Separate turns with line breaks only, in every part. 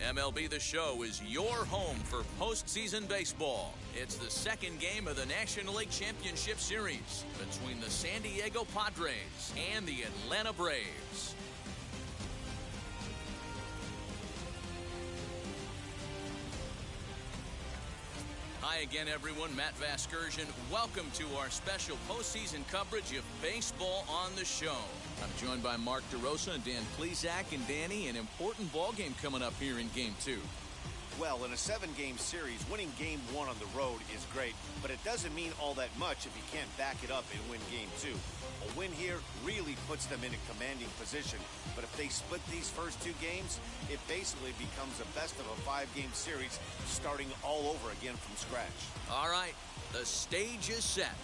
MLB The Show is your home for postseason baseball. It's the second game of the National League Championship Series between the San Diego Padres and the Atlanta Braves. Hi again, everyone. Matt Vasgersian. Welcome to our special postseason coverage of Baseball on the Show. I'm joined by Mark DeRosa and Dan Plesac. And Danny, an important ball game coming up here in Game 2.
Well, in a 7-game series, winning Game 1 on the road is great, but it doesn't mean all that much if you can't back it up and win Game 2. A win here really puts them in a commanding position, but if they split these first 2 games, it basically becomes a best-of-a-5-game series starting all over again from scratch.
All right, the stage is set.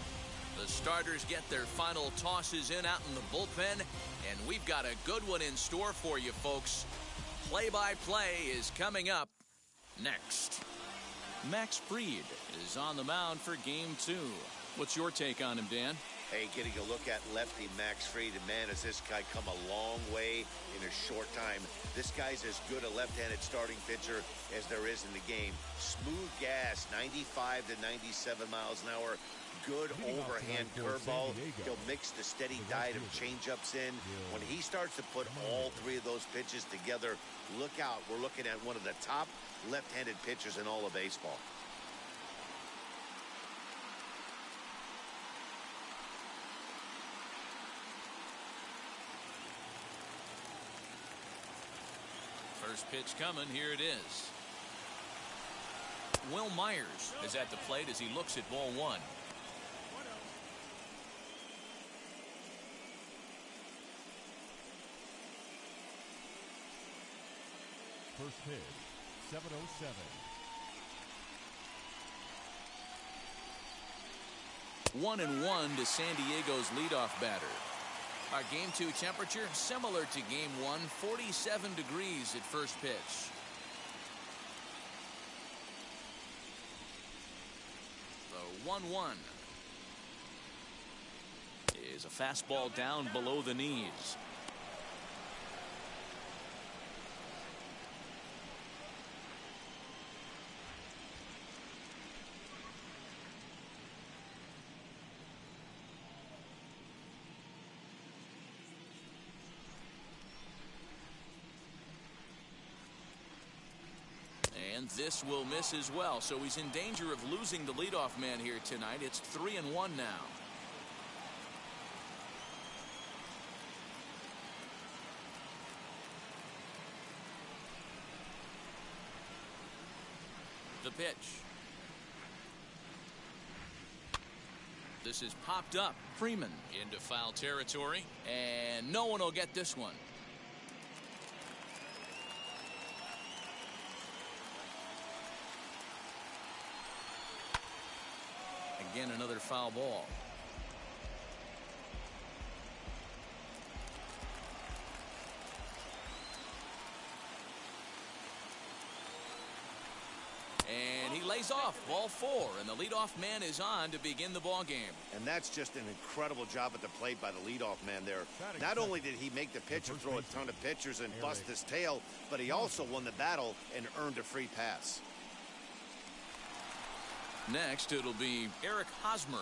The starters get their final tosses in out in the bullpen, and we've got a good one in store for you, folks. Play-by-play is coming up next. Max Fried is on the mound for Game 2. What's your take on him, Dan?
Hey, getting a look at lefty Max Fried, and man, has this guy come a long way in a short time. This guy's as good a left-handed starting pitcher as there is in the game. Smooth gas, 95 to 97 miles an hour. Good overhand curveball. He'll mix the steady diet of changeups in. When he starts to put all 3 of those pitches together, look out. We're looking at one of the top left-handed pitchers in all of baseball.
First pitch coming. Here it is. Will Myers is at the plate as he looks at ball 1.
First pitch, 7:07.
1-1 to San Diego's leadoff batter. Our Game 2 temperature similar to Game 1, 47 degrees at first pitch. The 1-1 is a fastball down below the knees. And this will miss as well, so he's in danger of losing the leadoff man here tonight. It's 3-1 now. The pitch. This is popped up. Freeman into foul territory, and no one will get this one. Again, another foul ball. And he lays off. Ball 4, and the leadoff man is on to begin the ball game.
And that's just an incredible job at the plate by the leadoff man there. Not only did he make the pitcher throw a ton of pitchers and bust his tail, but he also won the battle and earned a free pass.
Next, it'll be Eric Hosmer.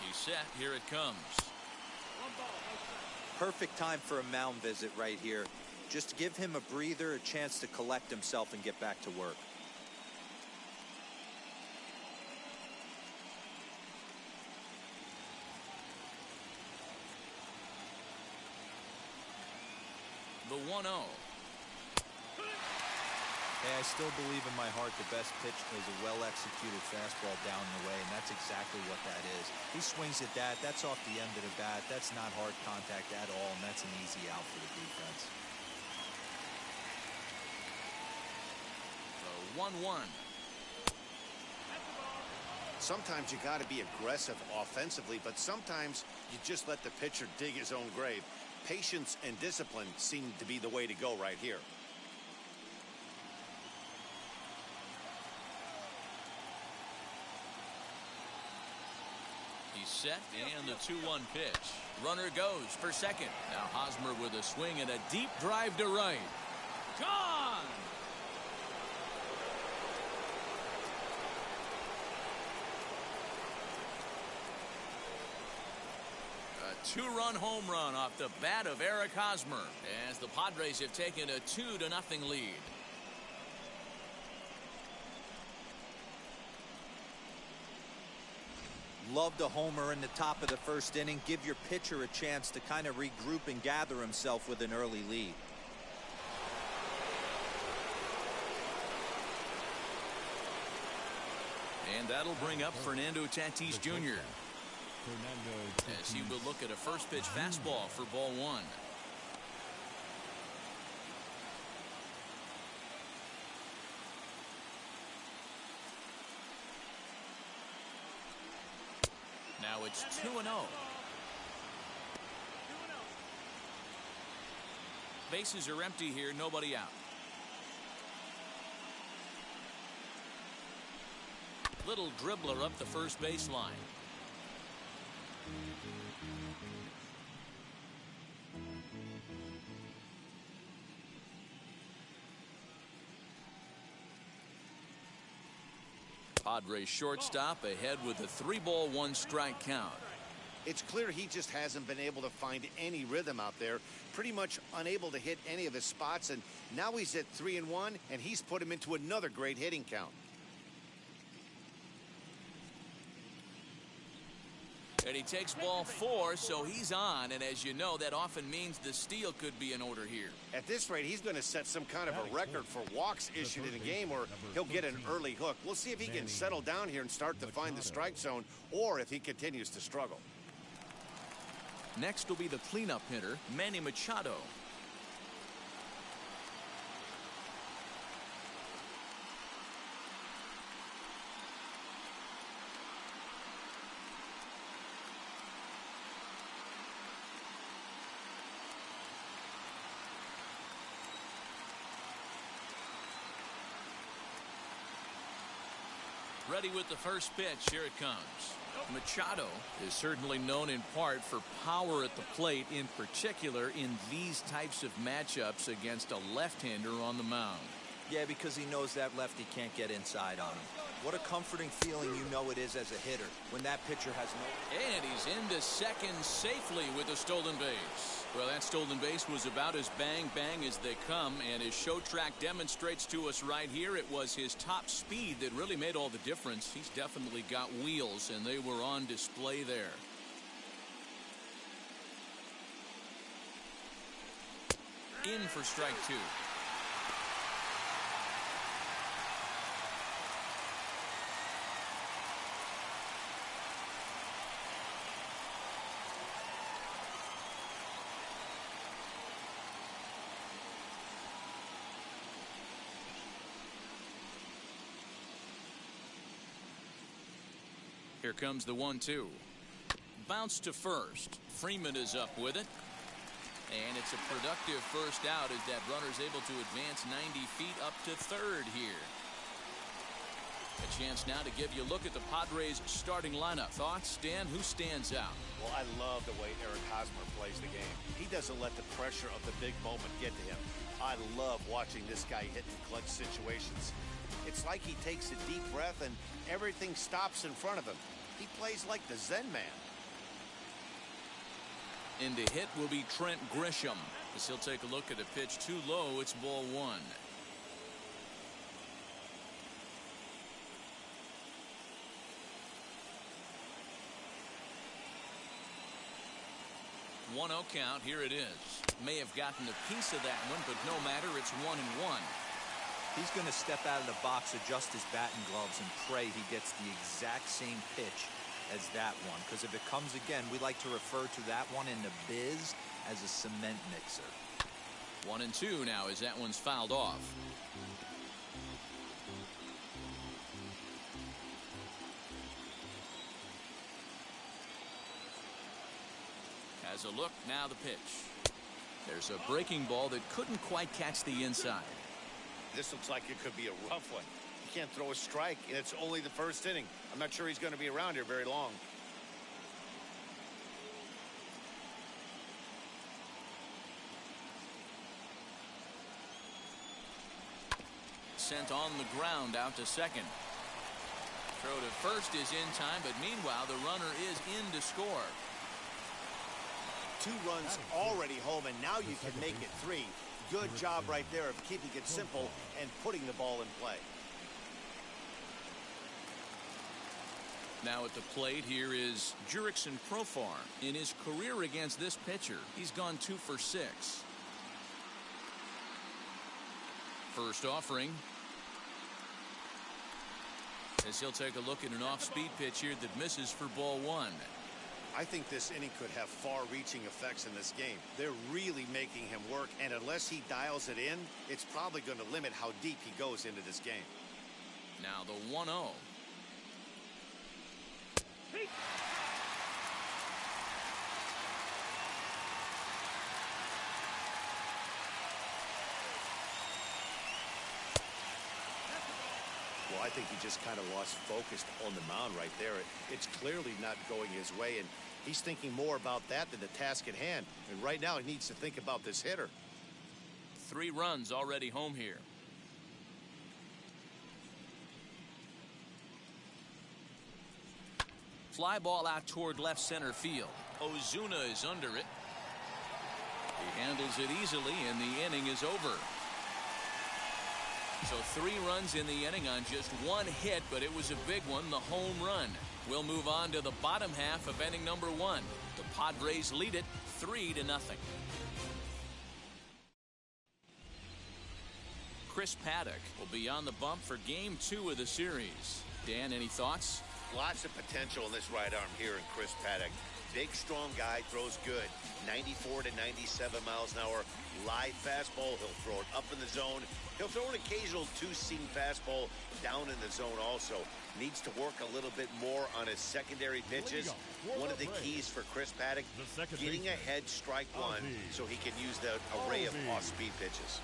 He's set. Here it comes.
Perfect time for a mound visit right here. Just to give him a breather, a chance to collect himself and get back to work.
The 1-0.
Hey, I still believe in my heart the best pitch is a well-executed fastball down the way, and that's exactly what that is. He swings at that. That's off the end of the bat. That's not hard contact at all, and that's an easy out for the defense.
1-1.
Sometimes you got to be aggressive offensively, but sometimes you just let the pitcher dig his own grave. Patience and discipline seem to be the way to go right here.
He's set, and the 2-1 pitch. Runner goes for second. Now Hosmer with a swing and a deep drive to right. Gone! A 2-run home run off the bat of Eric Hosmer as the Padres have taken a 2-0 lead.
Love the homer in the top of the first inning. Give your pitcher a chance to kind of regroup and gather himself with an early lead.
And that'll bring up Fernando Tatis Jr. as he will look at a first pitch fastball for ball 1. Now it's 2-0. Bases are empty here, nobody out. Little dribbler up the first baseline. Padres shortstop ahead with a 3-ball 1-strike count.
It's clear he just hasn't been able to find any rhythm out there. Pretty much unable to hit any of his spots, and now he's at 3-1, and he's put him into another great hitting count.
And he takes ball 4, so he's on, and as you know, that often means the steal could be in order here.
At this rate, he's going to set some kind of a record for walks issued in a game, or he'll get an early hook. We'll see if he can settle down here and start to find the strike zone, or if he continues to struggle.
Next will be the cleanup hitter, Manny Machado. Ready with the first pitch. Here it comes. Machado is certainly known in part for power at the plate, in particular in these types of matchups against a left-hander on the mound.
Yeah, because he knows that lefty can't get inside on him. What a comforting feeling you know it is as a hitter when that pitcher has no...
And he's into second safely with a stolen base. Well, that stolen base was about as bang-bang as they come, and as Show Track demonstrates to us right here, it was his top speed that really made all the difference. He's definitely got wheels, and they were on display there. In for strike 2. Here comes the 1-2. Bounce to first. Freeman is up with it. And it's a productive first out as that runner's able to advance 90 feet up to third here. A chance now to give you a look at the Padres starting lineup. Thoughts, Dan? Who stands out?
Well, I love the way Eric Hosmer plays the game. He doesn't let the pressure of the big moment get to him. I love watching this guy hit in clutch situations. It's like he takes a deep breath and everything stops in front of him. He plays like the Zen man.
In to hit will be Trent Grisham. As he'll take a look at a pitch too low. It's ball 1. One 0 count. Here it is. May have gotten a piece of that one, but no matter. It's 1-1.
He's going to step out of the box, adjust his batting gloves, and pray he gets the exact same pitch as that one. Because if it comes again, we like to refer to that one in the biz as a cement mixer.
1-2 now as that one's fouled off. Has a look, now the pitch. There's a breaking ball that couldn't quite catch the inside.
This looks like it could be a rough one. You can't throw a strike, and it's only the first inning. I'm not sure he's going to be around here very long.
Sent on the ground out to second. Throw to first is in time, but meanwhile the runner is in to score.
2 runs already home, and now you can make it 3. Good job right there of keeping it simple and putting the ball in play.
Now at the plate, here is Jurickson Profar. In his career against this pitcher, he's gone 2 for 6. First offering. As he'll take a look at an off-speed pitch here that misses for ball 1.
I think this inning could have far-reaching effects in this game. They're really making him work, and unless he dials it in, it's probably going to limit how deep he goes into this game.
Now the 1-0.
Well, I think he just kind of lost focus on the mound right there. It's clearly not going his way, and he's thinking more about that than the task at hand. And right now he needs to think about this hitter.
3 runs already home here. Fly ball out toward left center field. Ozuna is under it. He handles it easily, and the inning is over. So 3 runs in the inning on just 1 hit, but it was a big one, the home run. We'll move on to the bottom half of inning number 1. The Padres lead it 3-0. Chris Paddock will be on the bump for game 2 of the series. Dan, any thoughts?
Lots of potential in this right arm here in Chris Paddock. Big, strong guy, throws good. 94 to 97 miles an hour. Live fastball. He'll throw it up in the zone. He'll throw an occasional 2-seam fastball down in the zone also. Needs to work a little bit more on his secondary pitches. One of the keys for Chris Paddock, getting ahead strike 1 so he can use the array of off-speed pitches.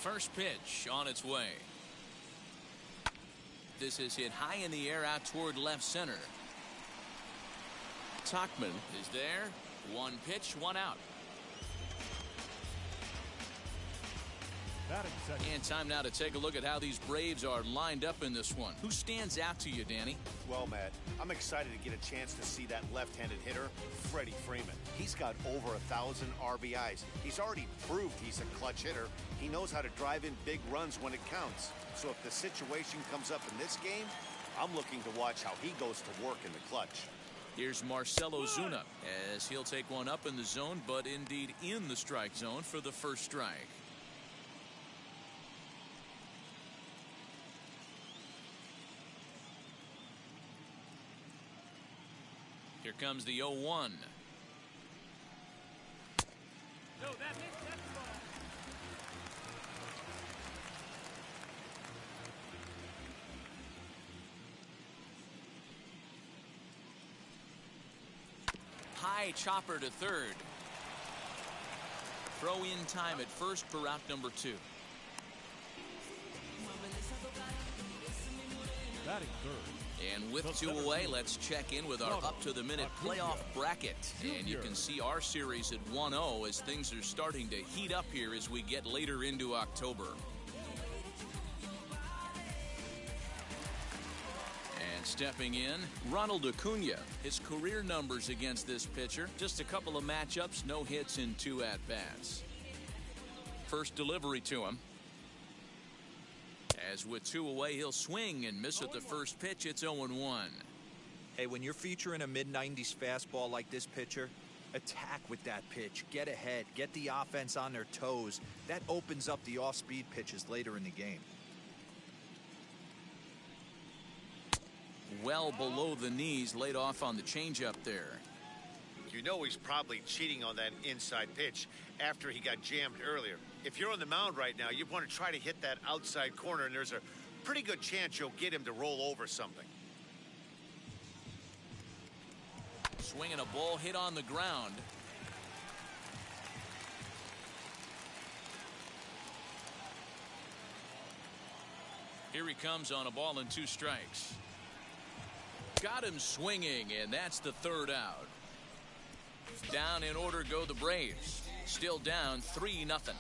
First pitch on its way. This is hit high in the air out toward left center. Tauchman is there. 1 pitch, 1 out. And time now to take a look at how these Braves are lined up in this one. Who stands out to you, Danny?
Well, Matt, I'm excited to get a chance to see that left-handed hitter, Freddie Freeman. He's got over 1,000 RBIs. He's already proved he's a clutch hitter. He knows how to drive in big runs when it counts. So if the situation comes up in this game, I'm looking to watch how he goes to work in the clutch.
Here's Marcell Ozuna as he'll take one up in the zone, but indeed in the strike zone for the first strike. Here comes the 0-1. High chopper to third. Throw in time at first for route number 2.
Batting third.
And with 2 away, let's check in with our up-to-the-minute playoff bracket. And you can see our series at 1-0 as things are starting to heat up here as we get later into October. And stepping in, Ronald Acuna. His career numbers against this pitcher, just a couple of matchups, no hits in 2 at-bats. First delivery to him. As with 2 away, he'll swing and miss at the first pitch. It's 0-1.
Hey, when you're featuring a mid-90s fastball like this pitcher, attack with that pitch. Get ahead. Get the offense on their toes. That opens up the off-speed pitches later in the game.
Well below the knees, laid off on the changeup there.
You know he's probably cheating on that inside pitch after he got jammed earlier. If you're on the mound right now, you want to try to hit that outside corner, and there's a pretty good chance you'll get him to roll over something.
Swinging a ball hit on the ground. Here he comes on a ball and 2 strikes. Got him swinging, and that's the 3rd out. Down in order go the Braves. Still down 3-0.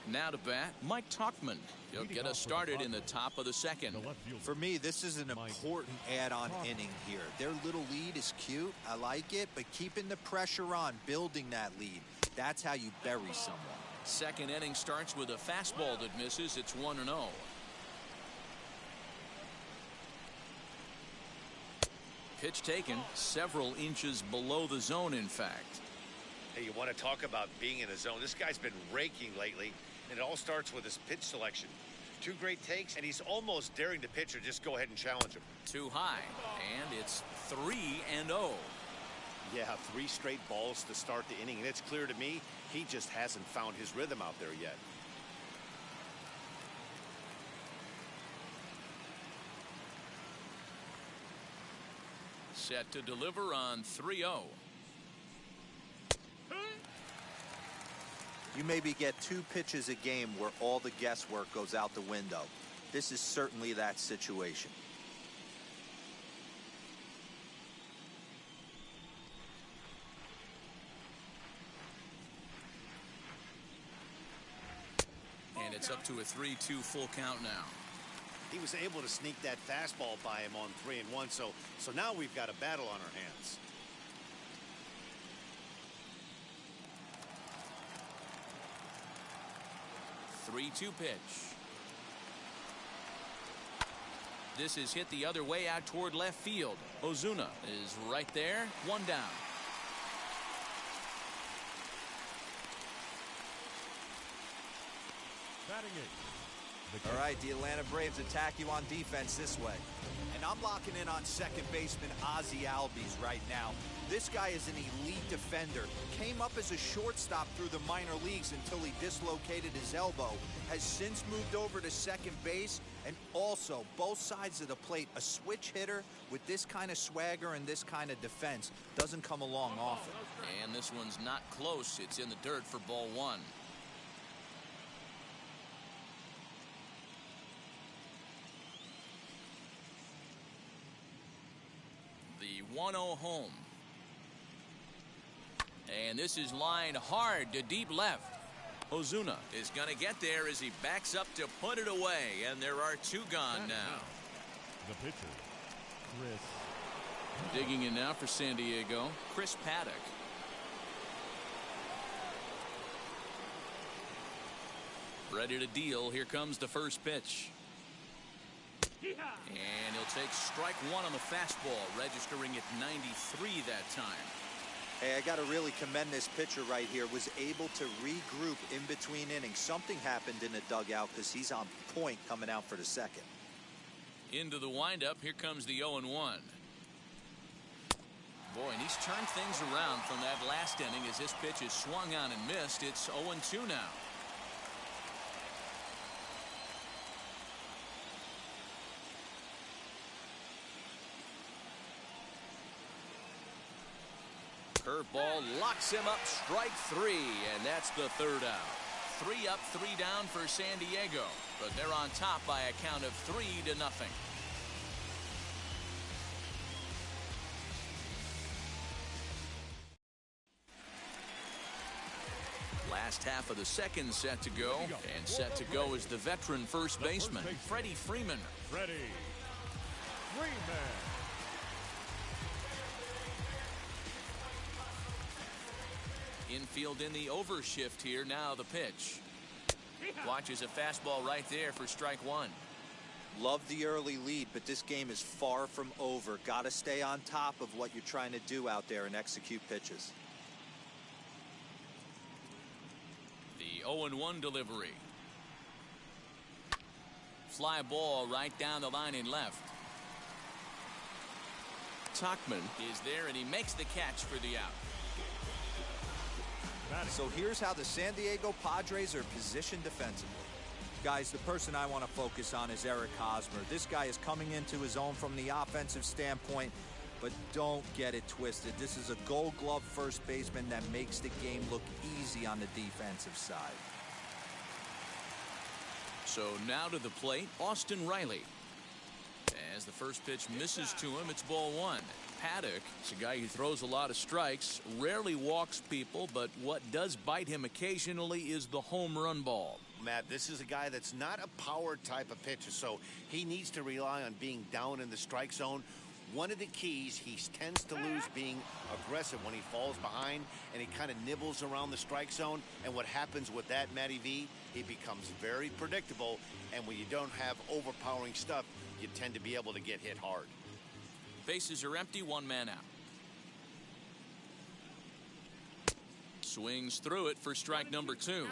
Now to bat, Mike Tauchman. He'll get us started in the top of the 2nd.
For me, this is an important add-on inning here. Their little lead is cute. I like it, but keeping the pressure on, building that lead. That's how you bury someone.
2nd inning starts with a fastball that misses. It's 1-0. Pitch taken several inches below the zone, in fact.
Hey, you want to talk about being in a zone? This guy's been raking lately, and it all starts with his pitch selection. 2 great takes, and he's almost daring the pitcher just go ahead and challenge him.
Too high, and it's 3-0.
Yeah, 3 straight balls to start the inning, and it's clear to me he just hasn't found his rhythm out there yet.
Set to deliver on 3-0.
You maybe get 2 pitches a game where all the guesswork goes out the window. This is certainly that situation.
And it's up to a 3-2 full count now.
He was able to sneak that fastball by him on 3-1, so now we've got a battle on our hands.
Three-2 pitch. This is hit the other way out toward left field. Ozuna is right there. 1 down.
Batting 8.
All right, the Atlanta Braves attack you on defense this way. And I'm locking in on second baseman Ozzie Albies right now. This guy is an elite defender. Came up as a shortstop through the minor leagues until he dislocated his elbow. Has since moved over to second base. And also, both sides of the plate, a switch hitter with this kind of swagger and this kind of defense doesn't come along often.
And this one's not close. It's in the dirt for ball 1. The 1-0 home. And this is lined hard to deep left. Ozuna is going to get there as he backs up to put it away. And there are 2 gone now.
The pitcher, Chris.
Digging in now for San Diego, Chris Paddock. Ready to deal. Here comes the first pitch. And he'll take strike 1 on the fastball, registering at 93 that time.
Hey, I got to really commend this pitcher right here. Was able to regroup in between innings. Something happened in the dugout because he's on point coming out for the second.
Into the windup. Here comes the 0-1. Boy, and he's turned things around from that last inning as this pitch is swung on and missed. It's 0-2 now. Curveball locks him up, strike 3, and that's the 3rd out. 3 up, 3 down for San Diego, but they're on top by a count of 3-0. Last half of the 2nd set to go, and set to go is the veteran first baseman, Freddie Freeman.
Freddie Freeman.
Infield in the overshift here. Now the pitch. Watches a fastball right there for strike 1.
Love the early lead, but this game is far from over. Got to stay on top of what you're trying to do out there and execute pitches.
The 0-1 delivery. Fly ball right down the line in left. Tauchman is there, and he makes the catch for the out.
Batting.
So here's how the San Diego Padres are positioned defensively. Guys, the person I want to focus on is Eric Hosmer. This guy is coming into his own from the offensive standpoint, but don't get it twisted. This is a Gold Glove first baseman that makes the game look easy on the defensive side.
So now to the plate, Austin Riley. As the first pitch misses to him, it's ball one. Paddock is a guy who throws a lot of strikes, rarely walks people, but what does bite him occasionally is the home run ball.
Matt, this is a guy that's not a power type of pitcher, so he needs to rely on being down in the strike zone. One of the keys, he tends to lose being aggressive when he falls behind and he kind of nibbles around the strike zone. And what happens with that, Matty V, he becomes very predictable. And when you don't have overpowering stuff, you tend to be able to get hit hard.
Bases are empty, one man out. Swings through it for strike number two.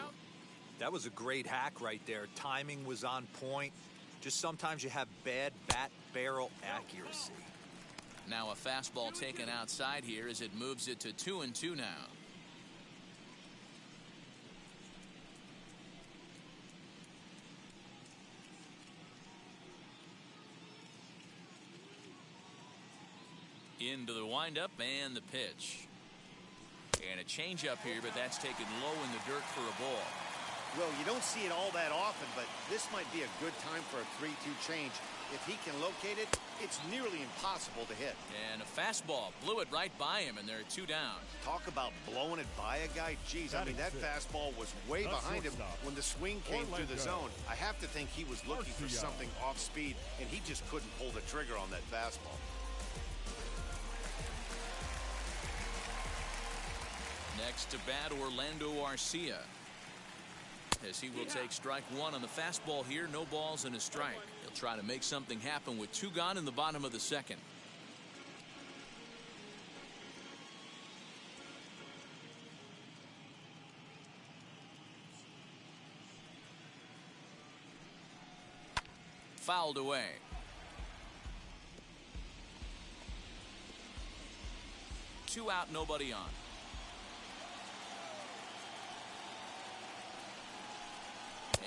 That was a great hack right there. Timing was on point. Just sometimes you have bad bat barrel accuracy.
Now a fastball taken outside here as it moves it to 2-2 now. Into the windup and the pitch. And a changeup here, but that's taken low in the dirt for a ball.
Well, you don't see it all that often, but this might be a good time for a 3-2 change. If he can locate it, it's nearly impossible to hit.
And a fastball blew it right by him, and there are two down.
Talk about blowing it by a guy. Geez, I mean, that fastball was way behind him when the swing came through the zone. I have to think he was looking for something off speed, and he just couldn't pull the trigger on that fastball.
Next to bat, Orlando Arcia. As he will take strike one on the fastball here. No balls and a strike. He'll try to make something happen with two gone in the bottom of the second. Fouled away. Two out, nobody on.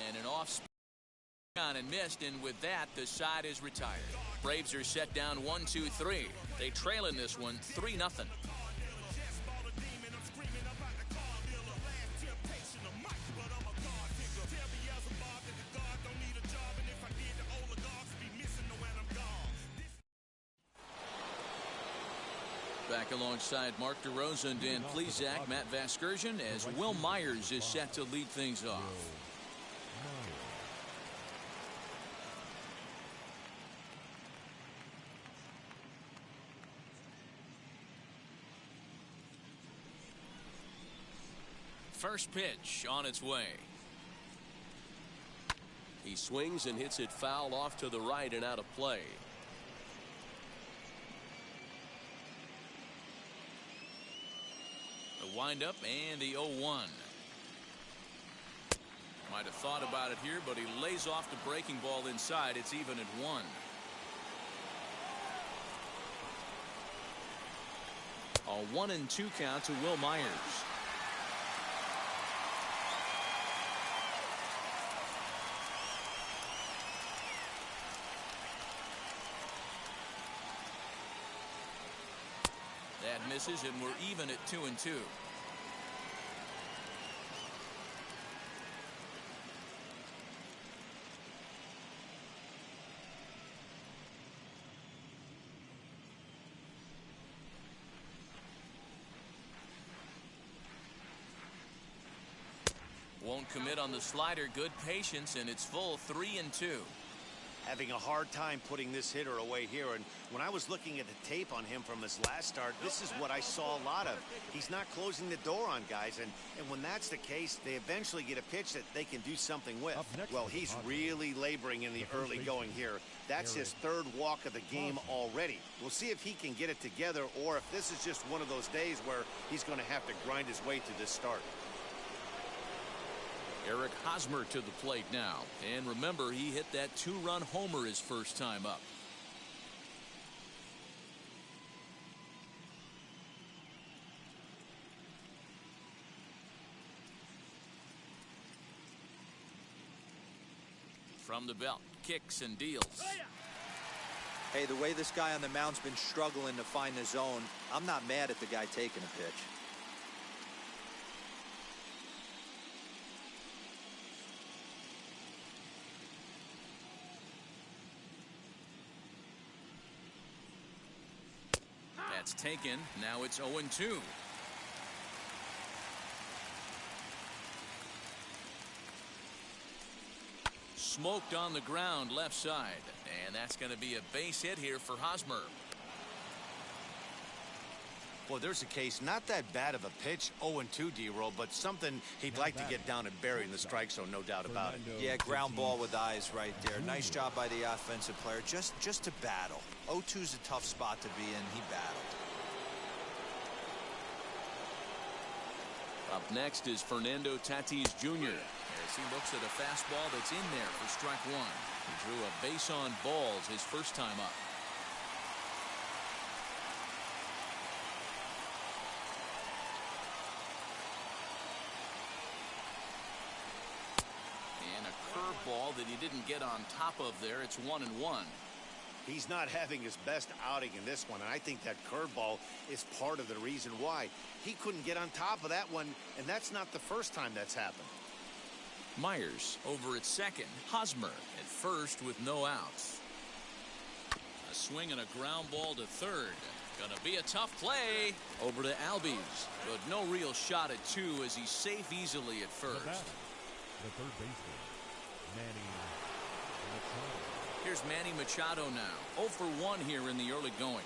And an off on and missed, and with that the side is retired. Braves are set down 1-2-3. They trail in this one 3-0. Back alongside Mark DeRosa and Dan Plesac, Matt Vasgersian, as Will Myers is set to lead things off. First pitch on its way.
He swings and hits it foul off to the right and out of play.
The windup and the 0-1. Might have thought about it here, but he lays off the breaking ball inside. It's even at 1. A 1-2 count to Will Myers. That misses, and we're even at 2-2. Won't commit on the slider. Good patience, and it's full 3-2.
Having a hard time putting this hitter away here, and when I was looking at the tape on him from his last start, this is what I saw a lot of. He's not closing the door on guys, and when that's the case, they eventually get a pitch that they can do something with. Well, he's really laboring in the early going here. That's his third walk of the game already. We'll see if he can get it together, or if this is just one of those days where he's going to have to grind his way to this start.
Eric Hosmer to the plate now. And remember, he hit that 2-run homer his first time up. From the belt, kicks and deals.
Hey, the way this guy on the mound's been struggling to find the zone, I'm not mad at the guy taking a pitch.
That's taken. Now it's 0-2. Smoked on the ground left side. And that's going to be a base hit here for Hosmer.
Well, there's a case, not that bad of a pitch, 0-2 D-roll, but something he'd like to get down and bury in the strike zone, no doubt about it.
Yeah, ground ball with eyes right there. Nice job by the offensive player, just to battle. 0-2's a tough spot to be in. He battled.
Up next is Fernando Tatis Jr. as he looks at a fastball that's in there for strike one. He drew a base on balls his first time up. And a curveball that he didn't get on top of there. It's 1-1.
He's not having his best outing in this one, and I think that curveball is part of the reason why. He couldn't get on top of that one, and that's not the first time that's happened.
Myers over at second. Hosmer at first with no outs. A swing and a ground ball to third. Gonna be a tough play. Over to Albies, but no real shot at two as he's safe easily at first.
The third baseman, Manny Machado.
Here's Manny Machado now. 0 for 1 here in the early going.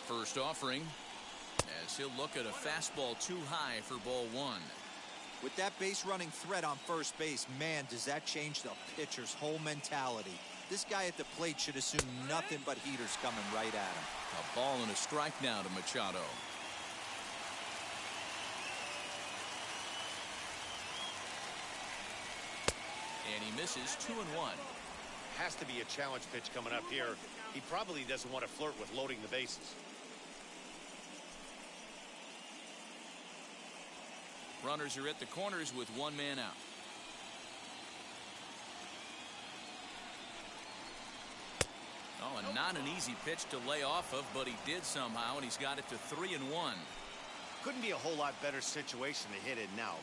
First offering as he'll look at a fastball too high for ball one.
With that base running threat on first base, man, does that change the pitcher's whole mentality. This guy at the plate should assume nothing but heaters coming right at him.
A ball and a strike now to Machado. And he misses 2-1.
Has to be a challenge pitch coming up here. He probably doesn't want to flirt with loading the bases.
Runners are at the corners with one man out. Oh, and not an easy pitch to lay off of, but he did somehow, and he's got it to 3-1.
Couldn't be a whole lot better situation to hit it now.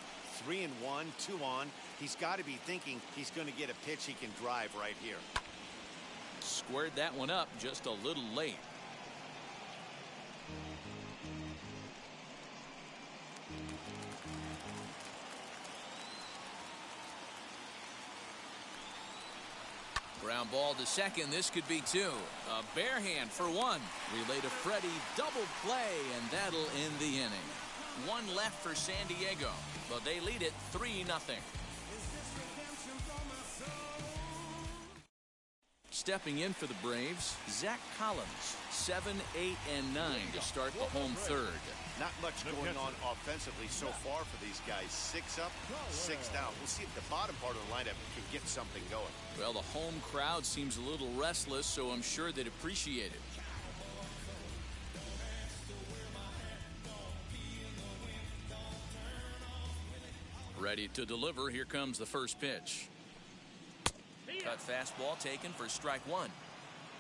3-1, 2 on. He's got to be thinking he's going to get a pitch he can drive right here.
Squared that one up just a little late. Ground ball to second. This could be two. A bare hand for one. Relay to Freddie. Double play, and that'll end the inning. One left for San Diego, but they lead it 3-0. Stepping in for the Braves, Zach Collins, 7, 8, and 9 to start the home third.
Not much going on offensively so far for these guys. 6 up, 6 down. We'll see if the bottom part of the lineup can get something going.
Well, the home crowd seems a little restless, so I'm sure they'd appreciate it. Ready to deliver. Here comes the first pitch. Cut fastball taken for strike one.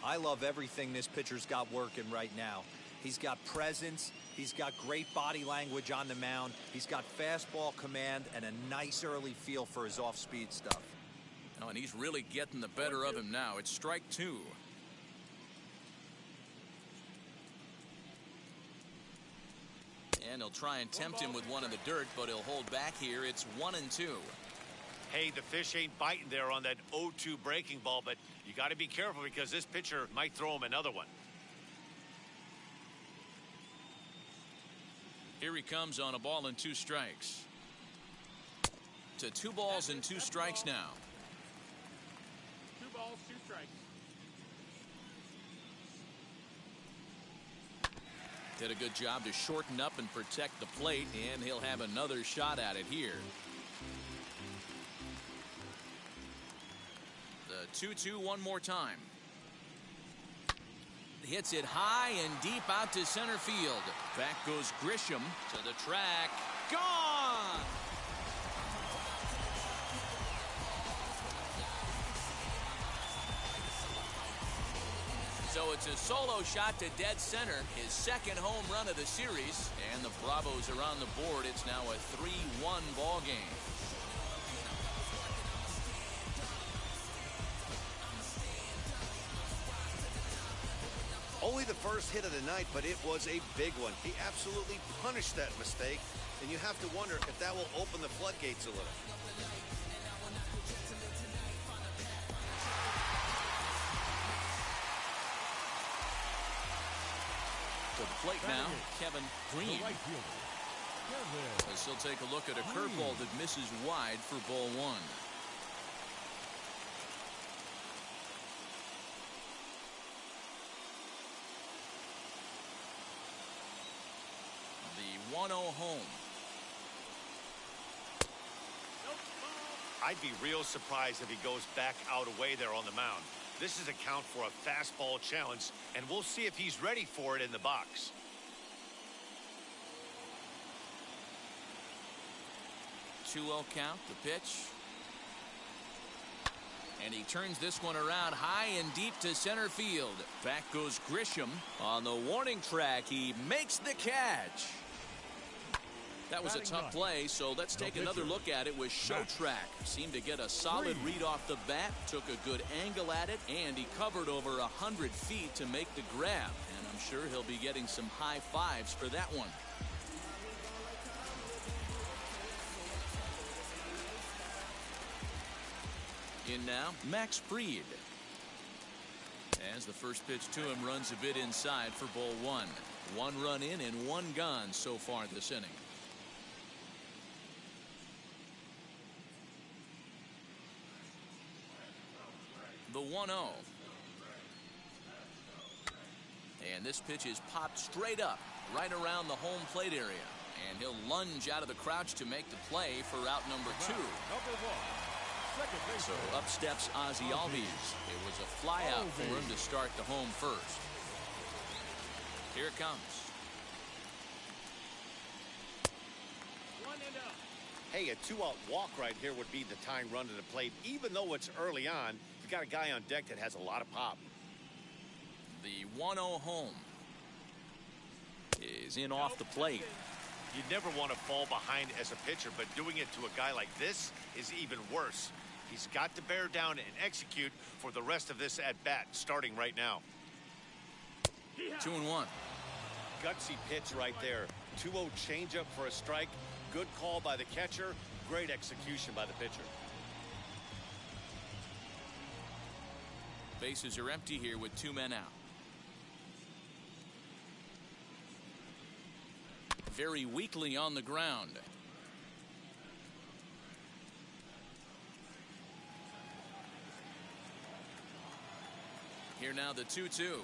I love everything this pitcher's got working right now. He's got presence. He's got great body language on the mound. He's got fastball command and a nice early feel for his off-speed stuff.
Oh, and he's really getting the better of him now. It's strike two. And he'll try and tempt him with one in the dirt, but he'll hold back here. It's 1-2.
Hey, the fish ain't biting there on that 0-2 breaking ball, but you got to be careful because this pitcher might throw him another one.
Here he comes on a ball and 2 strikes. To 2 balls and 2 strikes now.
2 balls, 2 strikes.
Did a good job to shorten up and protect the plate, and he'll have another shot at it here. The 2-2 one more time. hits it high and deep out to center field. Back goes Grisham to the track. Gone! So it's a solo shot to dead center, his second home run of the series, and the Bravos are on the board. It's now a 3-1 ball game.
Only the first hit of the night, but it was a big one. He absolutely punished that mistake, and you have to wonder if that will open the floodgates a little.
To the plate now, Kevin Green.
The right fielder, Kevin.
As he'll take a look at a curveball that misses wide for ball one. The 1-0 home.
I'd be real surprised if he goes back out away there on the mound. This is a count for a fastball challenge, and we'll see if he's ready for it in the box.
Two-0 count, the pitch. And he turns this one around high and deep to center field. Back goes Grisham. On the warning track, he makes the catch. That was a tough play, so let's take another look at it with Showtrack. Seemed to get a solid read off the bat, took a good angle at it, and he covered over 100 feet to make the grab. And I'm sure he'll be getting some high fives for that one. In now, Max Fried. As the first pitch to him runs a bit inside for ball one. 1 run in and 1 gone so far this inning. The 1-0. And this pitch is popped straight up right around the home plate area. And he'll lunge out of the crouch to make the play for out number 2. So up steps Ozzie Albies. It was a fly out for him to start the home first. Here it comes.
Hey, a 2-out walk right here would be the tying run to the plate. Even though it's early on, you got a guy on deck that has a lot of pop.
The 1-0 home is in off the plate.
You never want to fall behind as a pitcher, but doing it to a guy like this is even worse. He's got to bear down and execute for the rest of this at-bat, starting right now.
2-1.
Gutsy pitch right there. 2-0 changeup for a strike. Good call by the catcher. Great execution by the pitcher.
Bases are empty here with 2 men out. Very weakly on the ground. Here now the 2-2.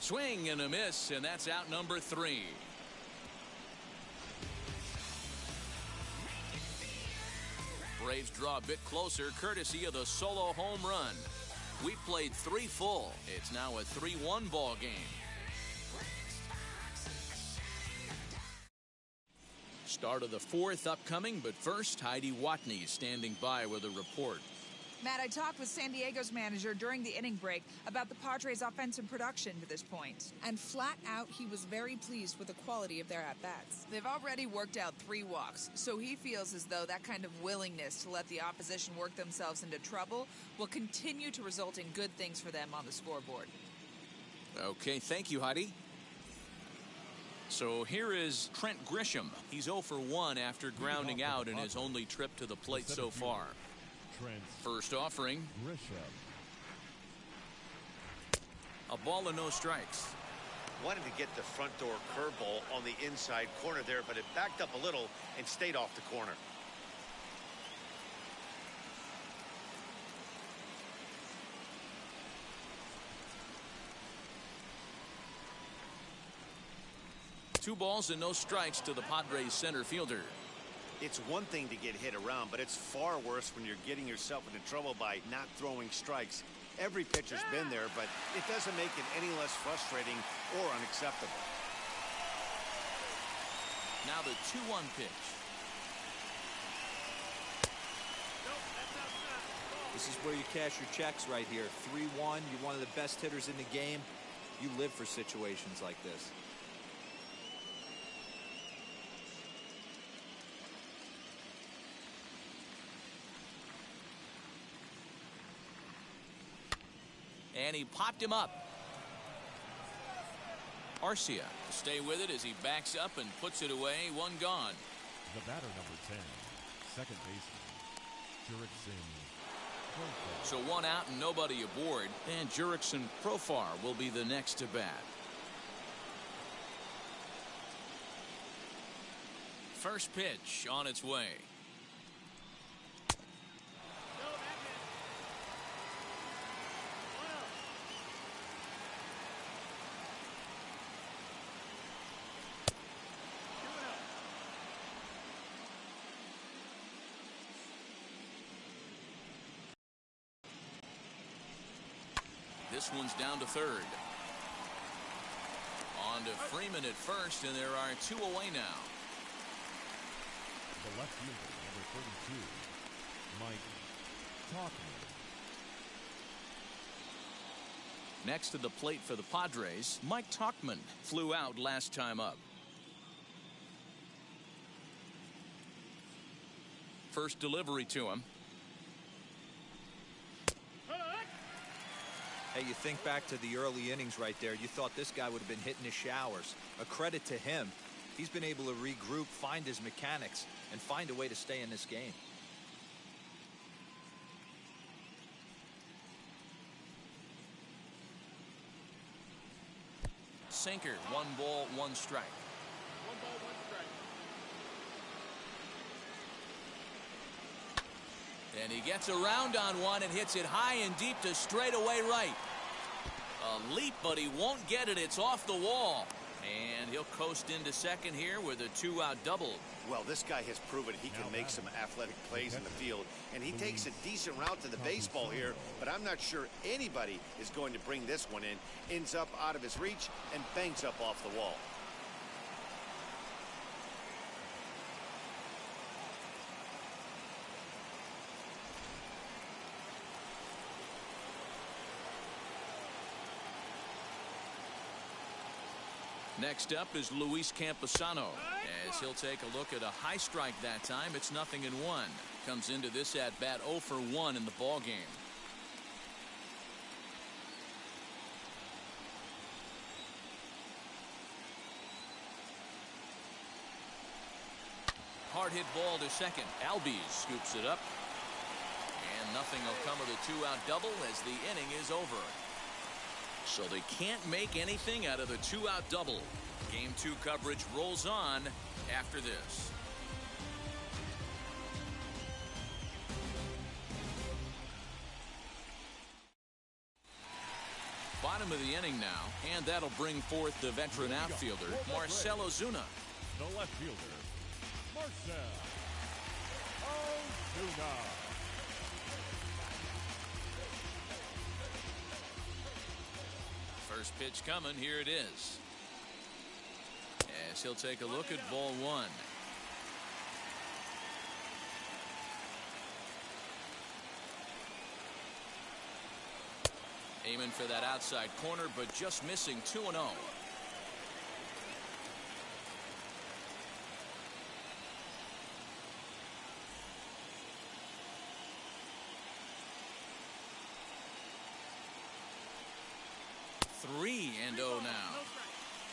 Swing and a miss, and that's out number 3. Braves draw a bit closer courtesy of the solo home run. We played 3 full. It's now a 3-1 ball game. Start of the 4th upcoming, but first Heidi Watney standing by with a report.
Matt, I talked with San Diego's manager during the inning break about the Padres' offensive production to this point. And flat out, he was very pleased with the quality of their at-bats. They've already worked out 3 walks, so he feels as though that kind of willingness to let the opposition work themselves into trouble will continue to result in good things for them on the scoreboard.
Okay, thank you, Heidi. So here is Trent Grisham. He's 0 for 1 after grounding out in his only trip to the plate so far. First offering. A ball and no strikes.
Wanted to get the front door curveball on the inside corner there, but it backed up a little and stayed off the corner. .
2 balls and no strikes to the Padres center fielder.
It's one thing to get hit around, but it's far worse when you're getting yourself into trouble by not throwing strikes. Every pitcher's been there, but it doesn't make it any less frustrating or unacceptable.
Now the 2-1 pitch.
This is where you cash your checks right here. 3-1. You're one of the best hitters in the game. You live for situations like this.
And he popped him up. Arcia to stay with it as he backs up and puts it away. 1 gone.
The batter, number 10, second baseman, Jurickson Profar.
So 1 out and nobody aboard. And Jurickson Profar will be the next to bat. First pitch on its way. This one's down to third. On to Freeman at first, and there are 2 away now.
The left fielder, number 32, Mike Tauchman.
Next to the plate for the Padres, Mike Tauchman flew out last time up. First delivery to him.
Hey, you think back to the early innings right there. You thought this guy would have been hitting his showers. A credit to him. He's been able to regroup, find his mechanics, and find a way to stay in this game.
Sinker, 1 ball, 1 strike.
1 ball, 1 strike.
And he gets around on one and hits it high and deep to straightaway right. A leap, but he won't get it. It's off the wall. And he'll coast into second here with a 2-out double.
Well, this guy has proven he can make some athletic plays in the field, and he takes a decent route to the baseball here, but I'm not sure anybody is going to bring this one in. Ends up out of his reach and bangs up off the wall.
Next up is Luis Camposano, as he'll take a look at a high strike that time. It's 0-1. Comes into this at bat 0 for 1 in the ball game. Hard hit ball to second. Albies scoops it up. And nothing will come of the 2-out double as the inning is over. So they can't make anything out of the 2-out double. Game 2 coverage rolls on after this. Bottom of the inning now, and that'll bring forth the veteran outfielder, Marcell Ozuna.
The left fielder, Marcell Ozuna.
First pitch coming. Here it is. As he'll take a look at ball 1. Aiming for that outside corner, but just missing. 2-0. Now.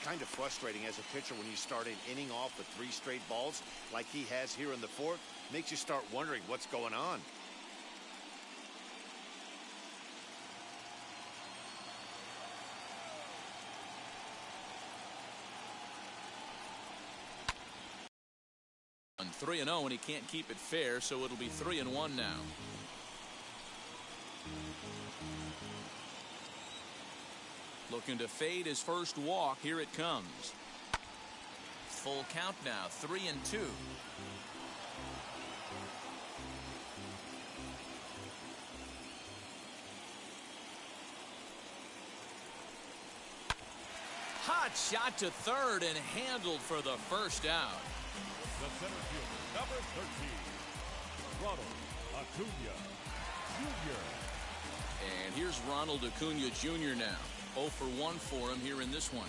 Kind of frustrating as a pitcher when you start an inning off with 3 straight balls like he has here in the 4th. Makes you start wondering what's going on.
On 3-0, and he can't keep it fair, so it'll be 3-1 now. Looking to fade his first walk. Here it comes. Full count now, 3-2. Hot shot to third and handled for the first out.
The center fielder, number 13, Ronald Acuna Jr.
And here's Ronald Acuna Jr. now. 0 for 1 for him here in this one.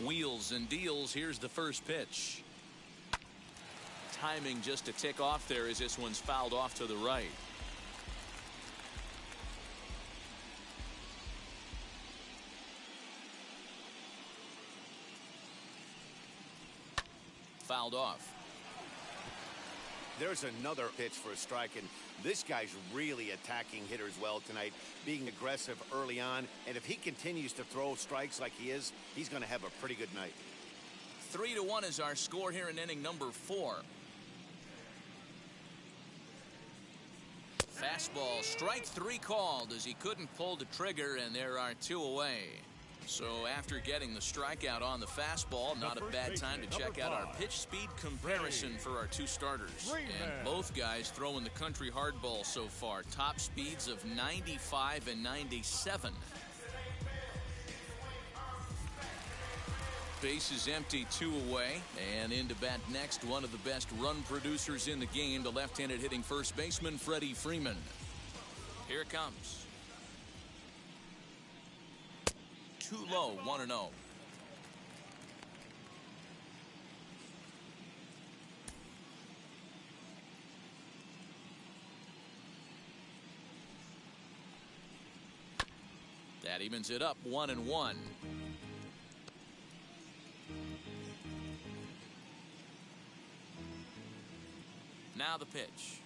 Wheels and deals. Here's the first pitch. Timing just to tick off there as this one's fouled off to the right. Fouled off.
There's another pitch for a strike, and this guy's really attacking hitters well tonight, being aggressive early on, and if he continues to throw strikes like he is, he's going to have a pretty good night.
3-1 is our score here in inning number 4. Fastball, strike 3 called as he couldn't pull the trigger, and there are 2 away. So after getting the strikeout on the fastball, not a bad time to check out our pitch speed comparison for our 2 starters. And both guys throwing the country hardball so far. Top speeds of 95 and 97. Base is empty, 2 away. And in to bat next, one of the best run producers in the game, the left-handed hitting first baseman, Freddie Freeman. Here it comes. Too low, 1-0. That evens it up, 1-1. Now the pitch.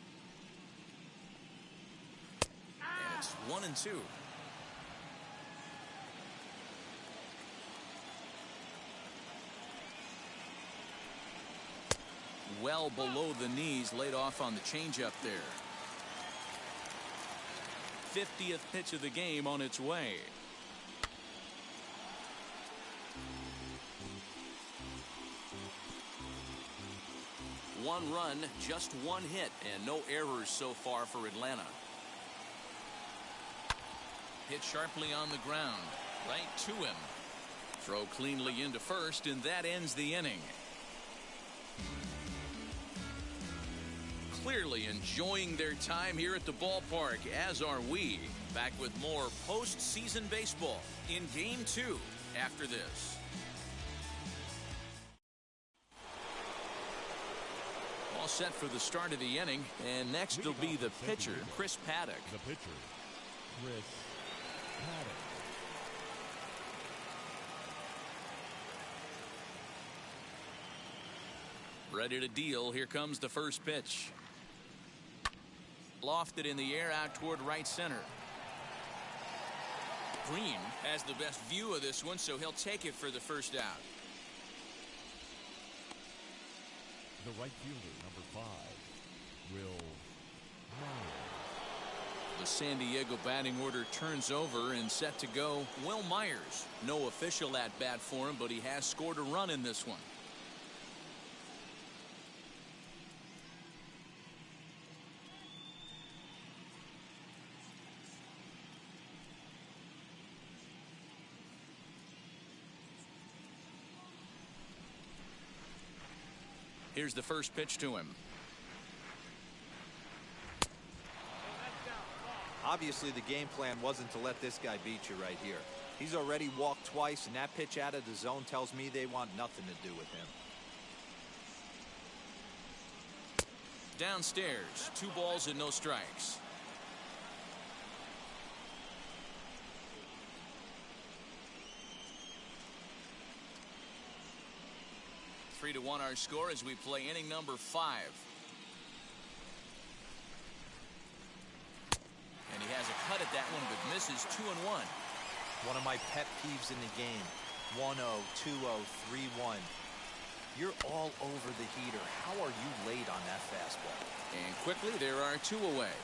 And it's 1-2. Well below the knees, laid off on the changeup there. 50th pitch of the game on its way. One run, just 1 hit, and no errors so far for Atlanta. Hit sharply on the ground, right to him. Throw cleanly into first, and that ends the inning. Clearly enjoying their time here at the ballpark, as are we. Back with more postseason baseball in Game 2 after this. All set for the start of the inning, and next will be the pitcher, Chris Paddock.
The pitcher, Chris Paddock.
Ready to deal. Here comes the first pitch. Lofted in the air out toward right center. Green has the best view of this one, so he'll take it for the first out.
The right fielder, number 5, Will Myers.
The San Diego batting order turns over and set to go. Will Myers. No official at bat for him, but he has scored a run in this one. Here's the first pitch to him.
Obviously, the game plan wasn't to let this guy beat you right here. He's already walked twice, and that pitch out of the zone tells me they want nothing to do with him.
Downstairs, 2 balls and no strikes. Three to 1 our score as we play inning number 5. And he has a cut at that one, but misses 2-1.
One of my pet peeves in the game. 1-0, 2-0, 3-1. You're all over the heater. How are you late on that fastball?
And quickly there are 2 away.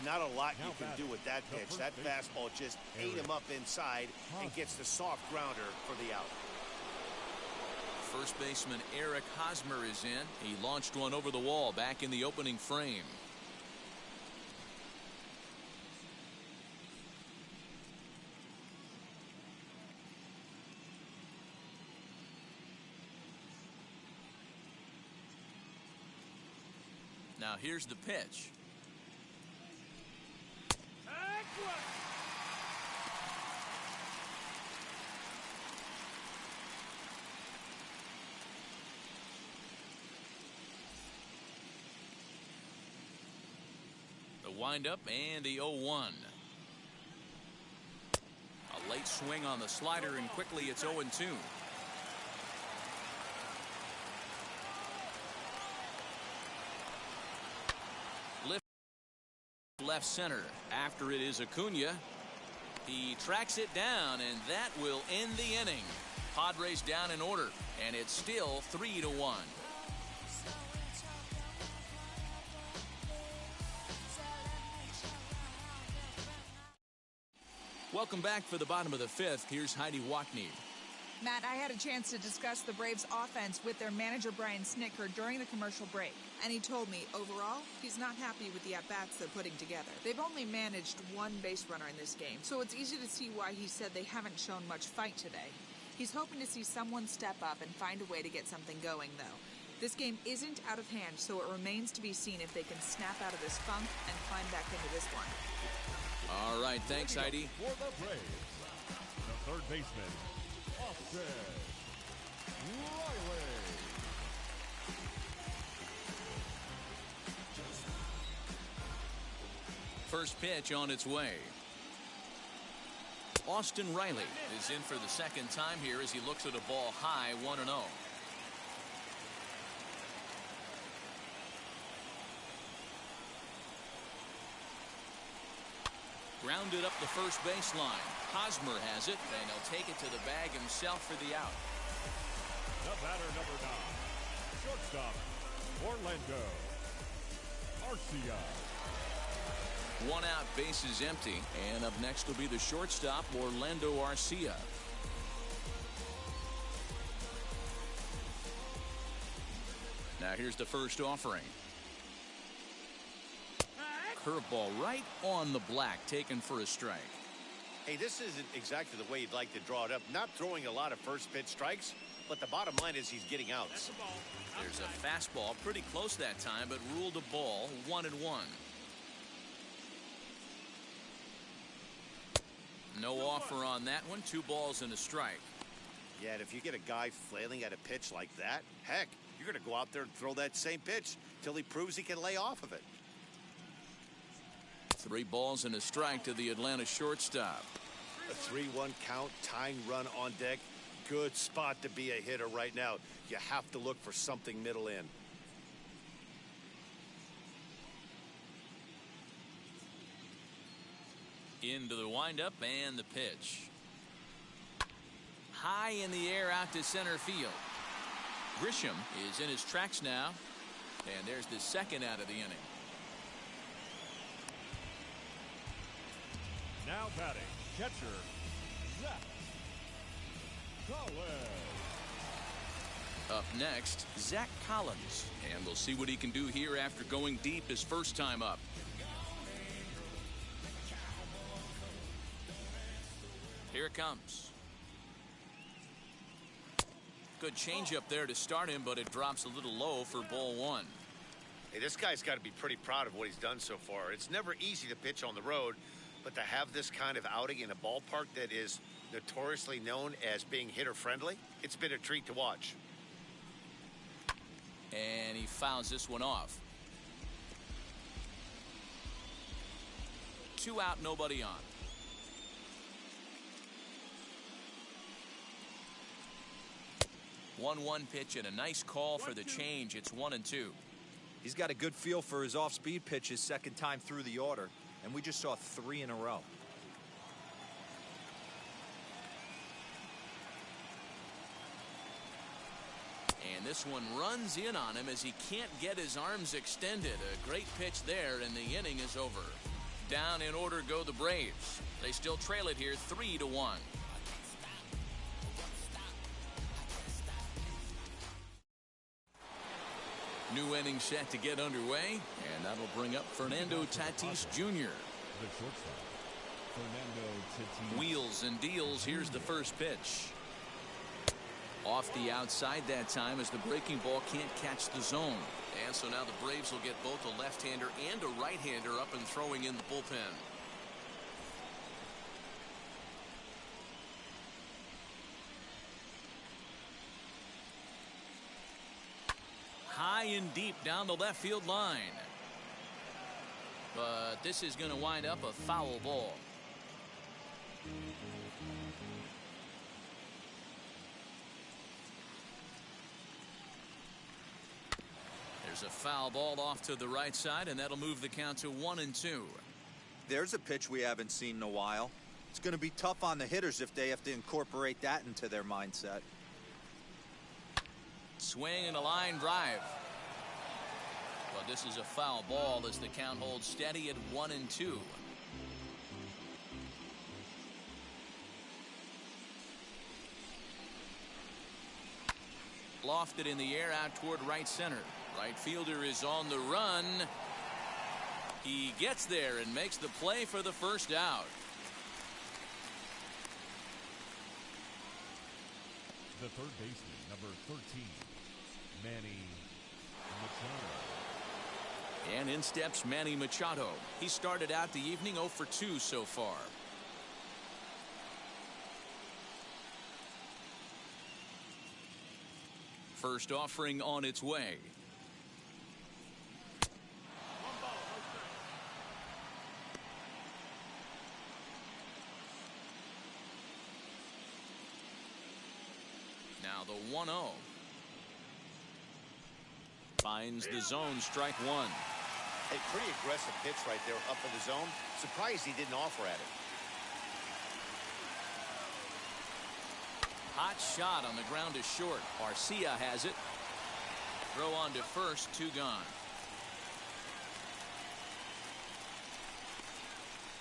Not a lot
Now
you can
batting,
do with that
the
pitch.
first
That
baseman,
fastball just ate
Eric
him up inside and gets the soft grounder for the out.
First baseman Eric Hosmer is in. He launched one over the wall back in the opening frame. Now here's the pitch. The windup and the 0-1. A late swing on the slider, and quickly it's 0-2. Left center. After it is Acuna. He tracks it down, and that will end the inning. Padres down in order, and it's still 3-1. Welcome back for the bottom of the fifth. Here's Heidi Wackney.
Matt, I had a chance to discuss the Braves' offense with their manager, Brian Snitker, during the commercial break. And he told me, overall, he's not happy with the at-bats they're putting together. They've only managed one base runner in this game, so it's easy to see why he said they haven't shown much fight today. He's hoping to see someone step up and find a way to get something going, though. This game isn't out of hand, so it remains to be seen if they can snap out of this funk and climb back into this one.
All right, thanks, Heidi.
For the Braves, the third baseman, Austin Riley.
First pitch on its way. Austin Riley is in for the second time here as he looks at a ball high, 1-0. Grounded up the first baseline. Hosmer has it, and he'll take it to the bag himself for the out.
The batter, number 9, shortstop, Orlando Arcia.
One out, base is empty, and up next will be the shortstop, Orlando Arcia. Now here's the first offering. Curveball right on the black, taken for a strike.
Hey, this isn't exactly the way you'd like to draw it up. Not throwing a lot of first pitch strikes, but the bottom line is he's getting outs.
There's a fastball pretty close that time, but ruled a ball, 1-1. No offer on that one. 2 balls and a strike.
Yeah, and if you get a guy flailing at a pitch like that, heck, you're going to go out there and throw that same pitch till he proves he can lay off of it.
3 balls and a strike to the Atlanta shortstop.
A 3-1 count, tying run on deck. Good spot to be a hitter right now. You have to look for something middle in.
Into the windup and the pitch. High in the air out to center field. Grisham is in his tracks now, and there's the second out of the inning.
Now batting, catcher, Zach Collins.
Up next, Zach Collins, and we'll see what he can do here after going deep his first time up. Here it comes. Good changeup there to start him, but it drops a little low for ball 1.
Hey, this guy's got to be pretty proud of what he's done so far. It's never easy to pitch on the road, but to have this kind of outing in a ballpark that is notoriously known as being hitter-friendly, it's been a treat to watch.
And he fouls this one off. 2 out, nobody on. 1-1 pitch and a nice call for the change. It's 1-2.
He's got a good feel for his off-speed pitches second time through the order, and we just saw 3 in a row.
And this one runs in on him as he can't get his arms extended. A great pitch there, and the inning is over. Down in order go the Braves. They still trail it here 3-1. New inning set to get underway, and that'll bring up Fernando Tatis Jr.
The shortstop, Fernando Tatis.
Wheels and deals. Here's the first pitch. Off the outside that time as the breaking ball can't catch the zone. And so now the Braves will get both a left-hander and a right-hander up and throwing in the bullpen. High and deep down the left field line. But this is going to wind up a foul ball. There's a foul ball off to the right side, and that'll move the count to 1-2.
There's a pitch we haven't seen in a while. It's going to be tough on the hitters if they have to incorporate that into their mindset.
Swing and a line drive. But this is a foul ball as the count holds steady at 1-2. Lofted in the air out toward right center. Right fielder is on the run. He gets there and makes the play for the first out.
The third baseman, number 13, Manny Machado.
And in steps Manny Machado. He started out the evening 0 for 2 so far. First offering on its way. Now the 1-0. Finds the zone, strike one.
A pretty aggressive pitch right there up in the zone. Surprised he didn't offer at it.
Hot shot on the ground is short. Arcia has it. Throw on to first, 2 gone.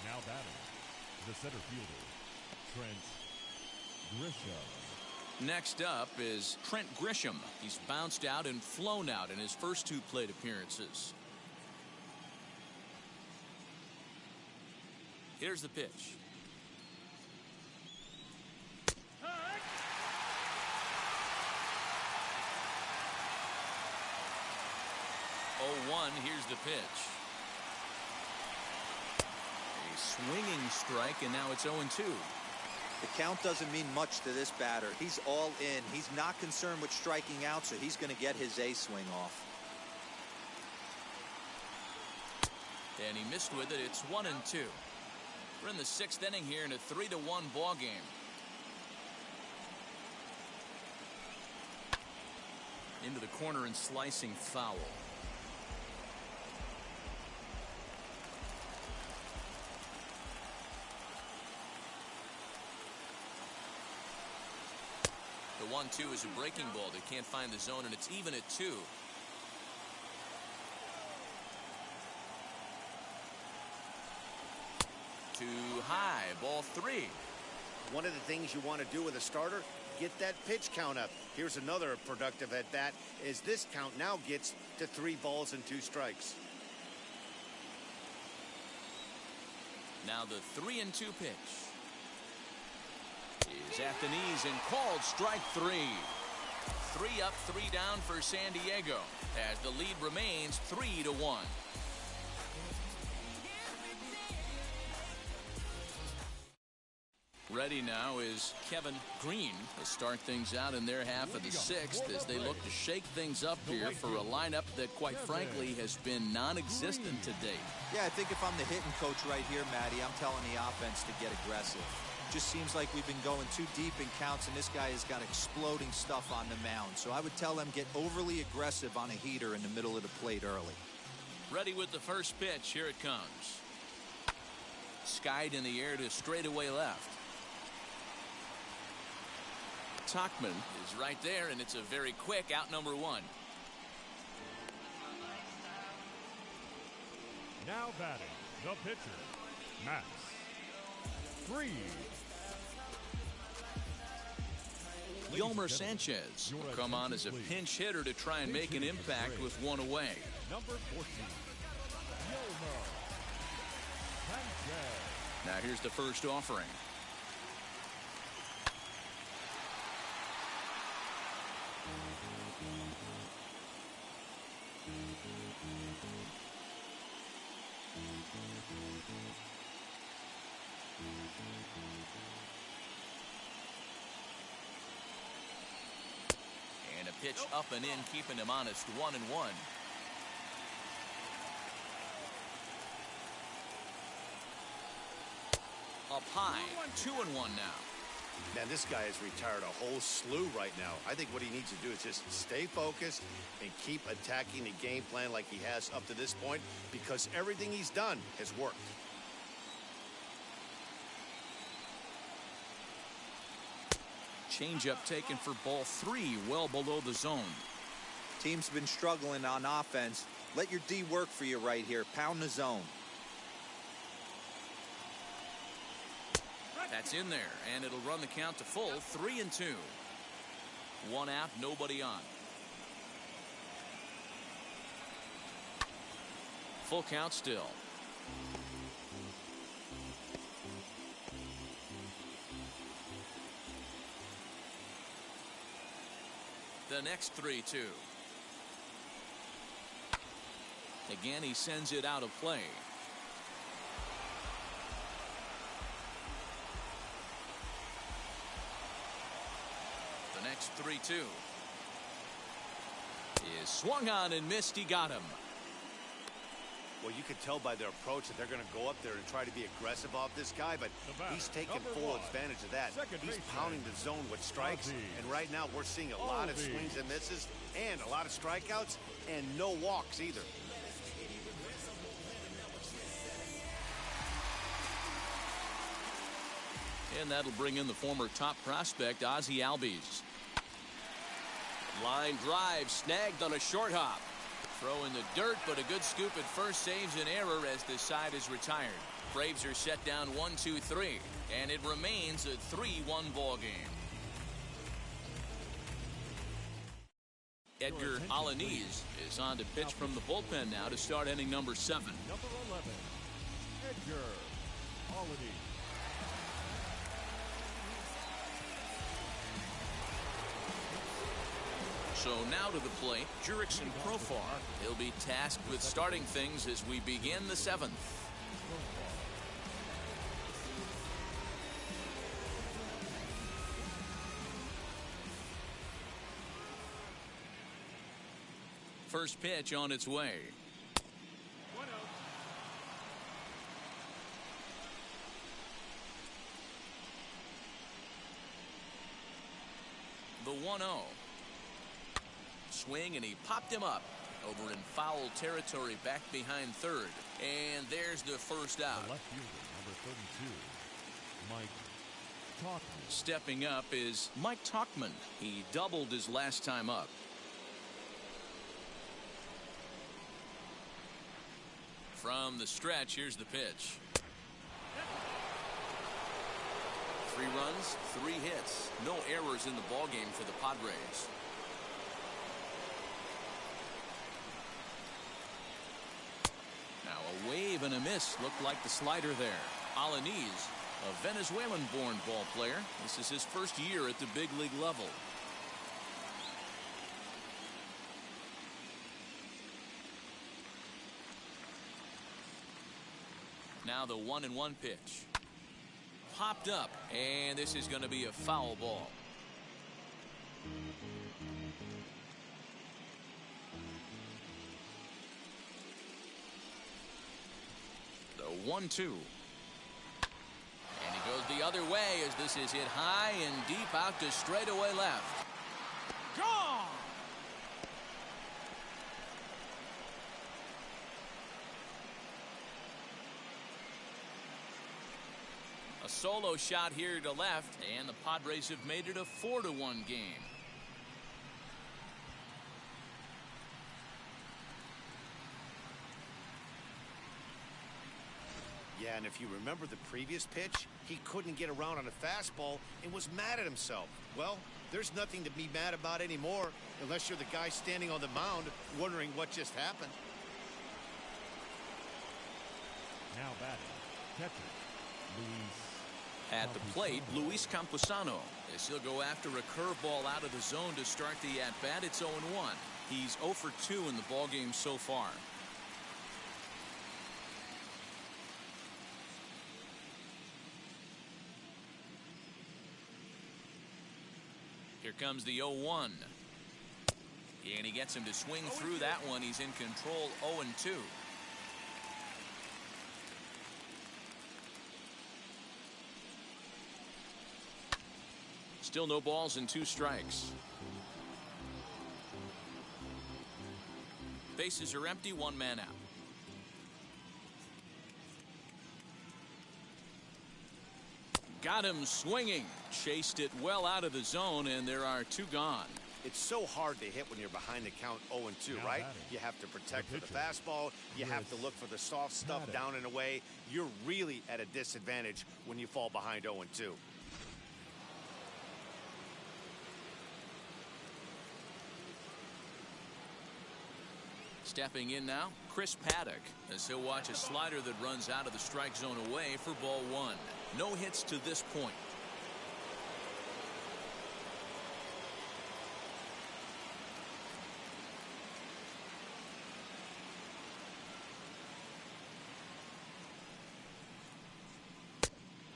Now batting, the center fielder, Trent Grisham.
Next up is Trent Grisham. He's bounced out and flown out in his first 2 plate appearances. Here's the pitch. 0-1. Here's the pitch. A swinging strike, and now it's 0-2.
The count doesn't mean much to this batter. He's all in. He's not concerned with striking out, so he's going to get his A swing off.
And he missed with it. It's 1-2. We're in the 6th inning here in a 3-1 ball game. Into the corner and slicing foul. The 1-2 is a breaking ball. They can't find the zone, and it's even at 2. Too high, ball 3.
One of the things you want to do with a starter, get that pitch count up. Here's another productive at bat, as this count now gets to 3 balls and 2 strikes.
Now the 3-2 pitch is at the knees and called strike 3. 3 up, 3 down for San Diego as the lead remains 3-1. Ready now is Kevin Green to start things out in their half of the 6th as they look to shake things up here for a lineup that, quite frankly, has been non-existent to date.
Yeah, I think if I'm the hitting coach right here, Matty, I'm telling the offense to get aggressive. Just seems like we've been going too deep in counts, and this guy has got exploding stuff on the mound. So I would tell them get overly aggressive on a heater in the middle of the plate early.
Ready with the first pitch. Here it comes. Skied in the air to straightaway left. Tachman is right there, and it's a very quick out, number 1.
Now batting, the pitcher, Max Fried.
Yolmer Sanchez will come on as a pinch hitter to try and make an impact with one away.
Number 14, Yolmer Sanchez.
Now here's the first offering. And a pitch up and in, keeping him honest, 1-1. Up high, 2-1 now.
Man, this guy has retired a whole slew right now. I think what he needs to do is just stay focused and keep attacking the game plan like he has up to this point, because everything he's done has worked.
Changeup taken for ball 3, well below the zone.
Team's been struggling on offense. Let your D work for you right here. Pound the zone.
That's in there, and it'll run the count to full, 3-2. One out, nobody on. Full count still. The next 3-2. Again, he sends it out of play. The next 3-2 is swung on and missed. He got him.
Well, you can tell by their approach that they're going to go up there and try to be aggressive off this guy, but he's taking full advantage of that. He's pounding the zone with strikes, and right now we're seeing a lot of swings and misses and a lot of strikeouts and no walks either.
And that'll bring in the former top prospect, Ozzie Albies. Line drive snagged on a short hop. Throw in the dirt, but a good scoop at first saves an error as the side is retired. Braves are set down 1-2-3, and it remains a 3-1 ball game. Edgar Alanis is on to pitch from the bullpen now to start inning number 7.
Number 11, Edgar Alanis.
So now to the plate, Jurickson Profar. He'll be tasked with starting things as we begin the 7th. First pitch on its way. The 1-0. Swing, and he popped him up over in foul territory back behind third. And there's the first out.
The left fielder, number 32, Mike Tauchman.
Stepping up is Mike Tauchman. He doubled his last time up. From the stretch, here's the pitch. 3 runs, 3 hits. No errors in the ballgame for the Padres. Now a wave and a miss looked like the slider there. Alanis, a Venezuelan-born ball player. This is his first year at the big league level. Now the 1-1 pitch. Popped up, and this is going to be a foul ball. The 1-2. And he goes the other way as this is hit high and deep out to straightaway left. Gone! A solo shot here to left, and the Padres have made it a 4-1 game.
Yeah, Yeah, and if you remember the previous pitch, he couldn't get around on a fastball and was mad at himself. Well, there's nothing to be mad about anymore unless you're the guy standing on the mound wondering what just happened.
Now batting, catcher, Luis.
At the plate, Luis Campusano, as he'll go after a curveball out of the zone to start the at-bat. It's 0-1. He's 0 for 2 in the ballgame so far. Here comes the 0-1. And he gets him to swing through that one. He's in control, 0-2. Still no balls and 2 strikes. Bases are empty, 1 man out. Got him swinging. Chased it well out of the zone, and there are 2 gone.
It's so hard to hit when you're behind the count 0-2,
Now
right?
batting.
You have to protect
The
for the
pitcher.
fastball. You have to look for the soft stuff
Batting.
down and away. You're really at a disadvantage when you fall behind 0-2.
Stepping in now, Chris Paddock, as he'll watch a slider that runs out of the strike zone away for ball 1. No hits to this point.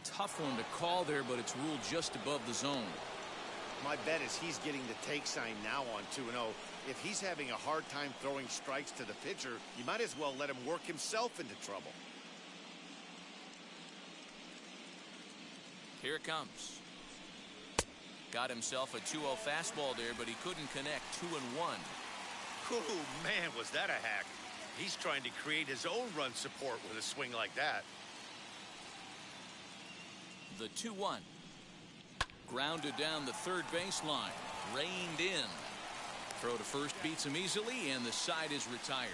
Tough one to call there, but it's ruled just above the zone.
My bet is he's getting the take sign now on 2-0. If he's having a hard time throwing strikes to the pitcher, you might as well let him work himself into trouble.
Here it comes. Got himself a 2-0 fastball there, but he couldn't connect. 2-1.
Ooh, man, was that a hack. He's trying to create his own run support with a swing like that.
The 2-1. Grounded down the third baseline. Reined in. Throw to first beats him easily, and the side is retired.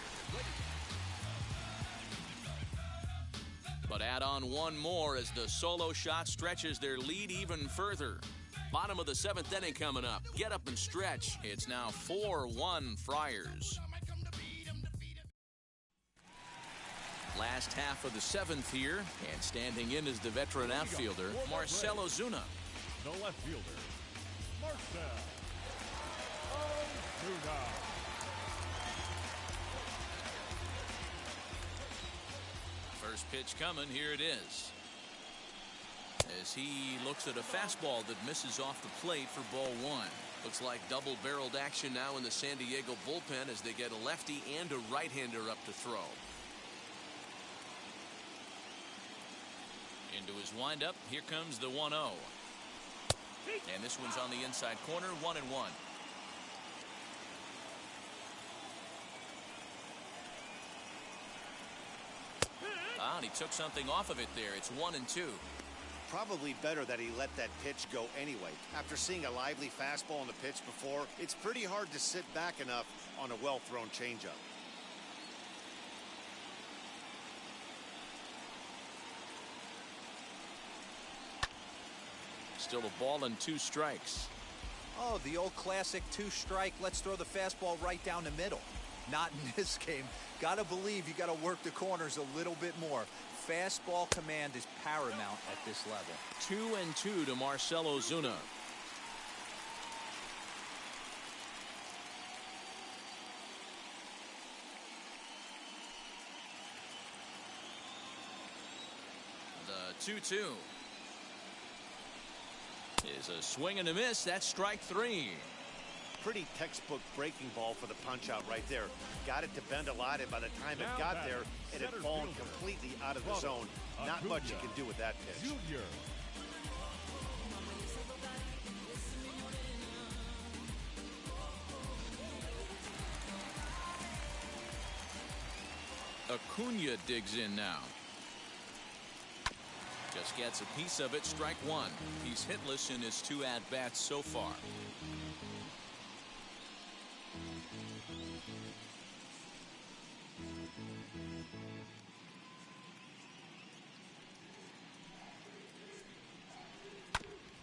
But add on 1 more as the solo shot stretches their lead even further. Bottom of the 7th inning coming up. Get up and stretch. It's now 4-1 Friars. Last half of the 7th here, and standing in is the veteran outfielder, Marcell Ozuna.
The left fielder, Marcell Ozuna.
First pitch coming, here it is. As he looks at a fastball that misses off the plate for ball 1. Looks like double-barreled action now in the San Diego bullpen as they get a lefty and a right-hander up to throw. Into his windup, here comes the 1-0. And this one's on the inside corner, 1-1. And he took something off of it there. It's 1-2.
Probably better that he let that pitch go anyway. After seeing a lively fastball on the pitch before, it's pretty hard to sit back enough on a well-thrown changeup.
Still a ball and 2 strikes.
Oh, the old classic 2-strike. Let's throw the fastball right down the middle. Not in this game. Gotta believe you gotta work the corners a little bit more. Fastball command is paramount at this level.
2-2 to Marcell Ozuna. The 2-2 is a swing and a miss. That's strike 3.
Pretty textbook breaking ball for the punch out right there. Got it to bend a lot, and by the time it
Now
got
batting,
there, it had
center
fallen
fielder,
completely out of the zone. Not much you can do with that pitch.
Junior.
Acuna digs in now. Just gets a piece of it. Strike 1. He's hitless in his 2 at-bats so far.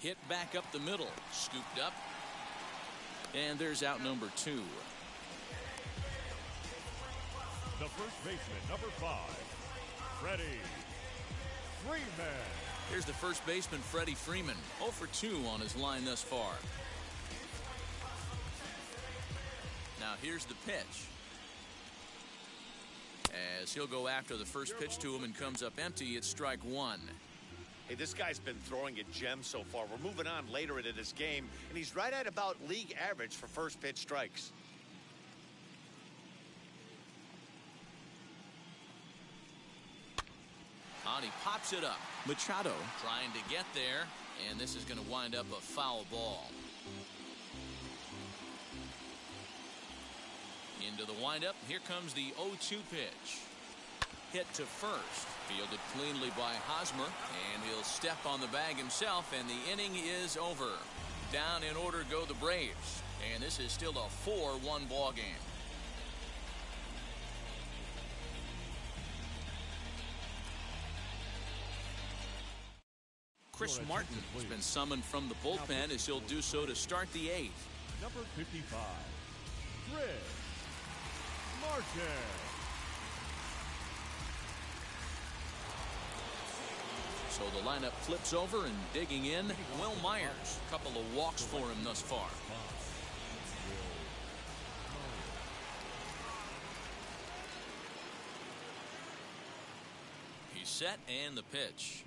Hit back up the middle. Scooped up. And there's out number 2.
The first baseman, number 5, Freddie Freeman.
Here's the first baseman, Freddie Freeman. 0 for 2 on his line thus far. Now here's the pitch. As he'll go after the first pitch to him and comes up empty, it's strike 1.
Hey, this guy's been throwing a gem so far. We're moving on later into this game, and he's right at about league average for first pitch strikes.
On he pops it up. Machado trying to get there, and this is going to wind up a foul ball. Into the windup. Here comes the 0-2 pitch. Hit to first. Fielded cleanly by Hosmer, and he'll step on the bag himself, and the inning is over. Down in order go the Braves, and this is still a 4-1 ball game. Chris Martin has been summoned from the bullpen as he'll do so to start the 8th.
Number 55, Chris Martin.
So the lineup flips over, and digging in, Will Myers. A couple of walks for him thus far. He's set, and the pitch.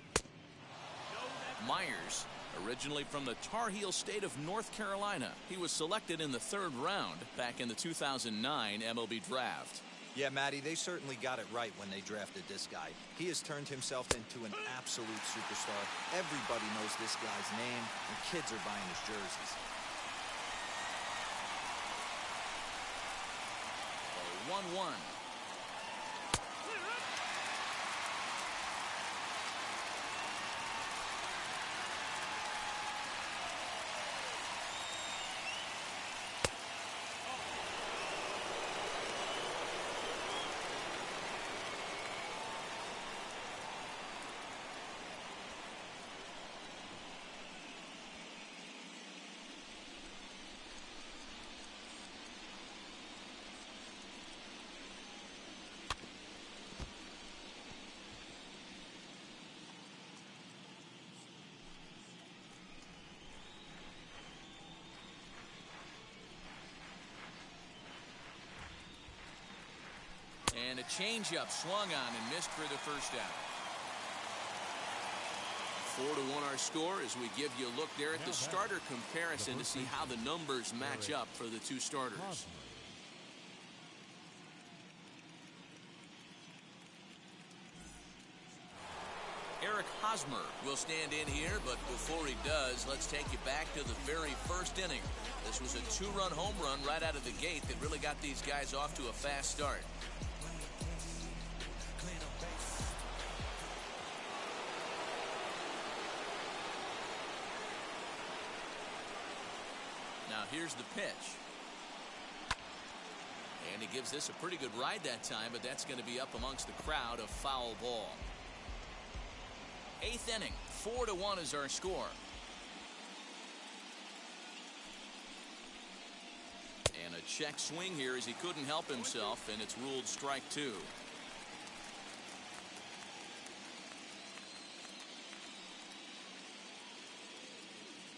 Myers, originally from the Tar Heel state of North Carolina. He was selected in the 3rd round back in the 2009 MLB draft.
Yeah, Matty, they certainly got it right when they drafted this guy. He has turned himself into an absolute superstar. Everybody knows this guy's name, and kids are buying his jerseys.
1-1. And a changeup swung on and missed for the first out. 4-1 our score as we give you a look there at the starter comparison to see how the numbers match up for the two starters. Eric Hosmer will stand in here, but before he does, let's take you back to the very first inning. This was a 2-run home run right out of the gate that really got these guys off to a fast start. Now here's the pitch. And he gives this a pretty good ride that time, but that's going to be up amongst the crowd, a foul ball. 8th inning, 4-1 is our score. And a check swing here as he couldn't help himself, and it's ruled strike 2.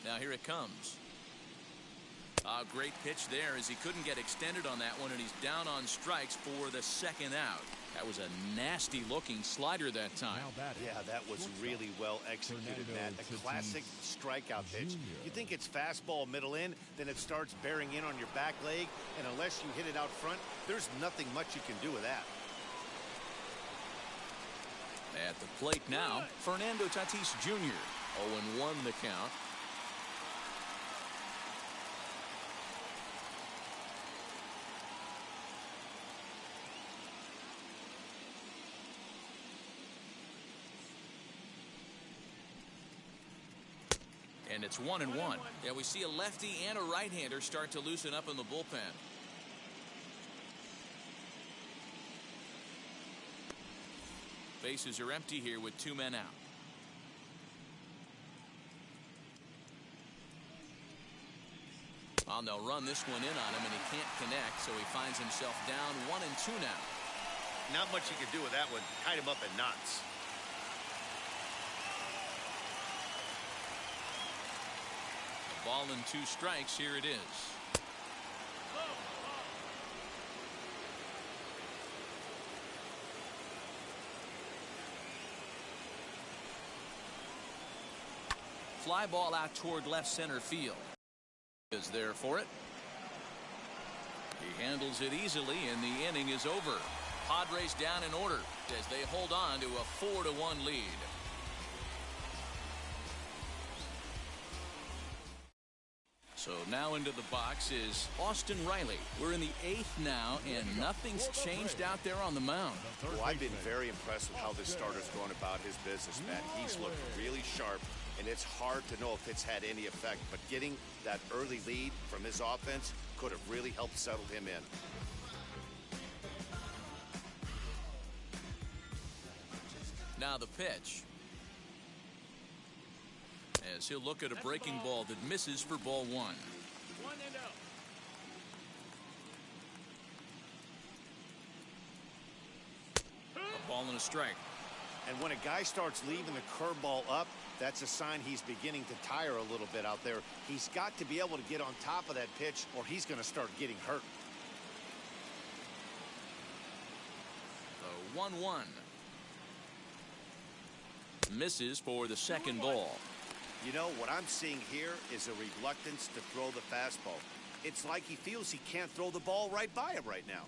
Now here it comes. A great pitch there as he couldn't get extended on that one, and he's down on strikes for the second out. That was a nasty looking slider that time.
Yeah, that was really well executed, Matt. A classic strikeout pitch. You think it's fastball middle in, then it starts bearing in on your back leg, and unless you hit it out front, there's nothing much you can do with that.
At the plate now, Fernando Tatis Jr. 0-1 the count. And it's 1-1. Yeah, we see a lefty and a right-hander start to loosen up in the bullpen. Bases are empty here with 2 men out. And they'll run this one in on him, and he can't connect, so he finds himself down 1-2 now.
Not much you can do with that one. Tied him up in knots.
A ball and 2 strikes. Here it is. Fly ball out toward left center field. Is there for it. He handles it easily, and the inning is over. Padres down in order as they hold on to a 4-1 lead. So now into the box is Austin Riley. We're in the 8th now, and nothing's changed out there on the mound.
Well, I've been very impressed with how this starter's going about his business, man. He's looked really sharp, and it's hard to know if it's had any effect, but getting that early lead from his offense could have really helped settle him in.
Now the pitch. As he'll look at a breaking ball that misses for ball 1.
1-0.
A ball and a strike.
And when a guy starts leaving the curveball up, that's a sign he's beginning to tire a little bit out there. He's got to be able to get on top of that pitch, or he's going to start getting hurt.
The 1-1. Misses for the second ball.
You know, what I'm seeing here is a reluctance to throw the fastball. It's like he feels he can't throw the ball right by him right now.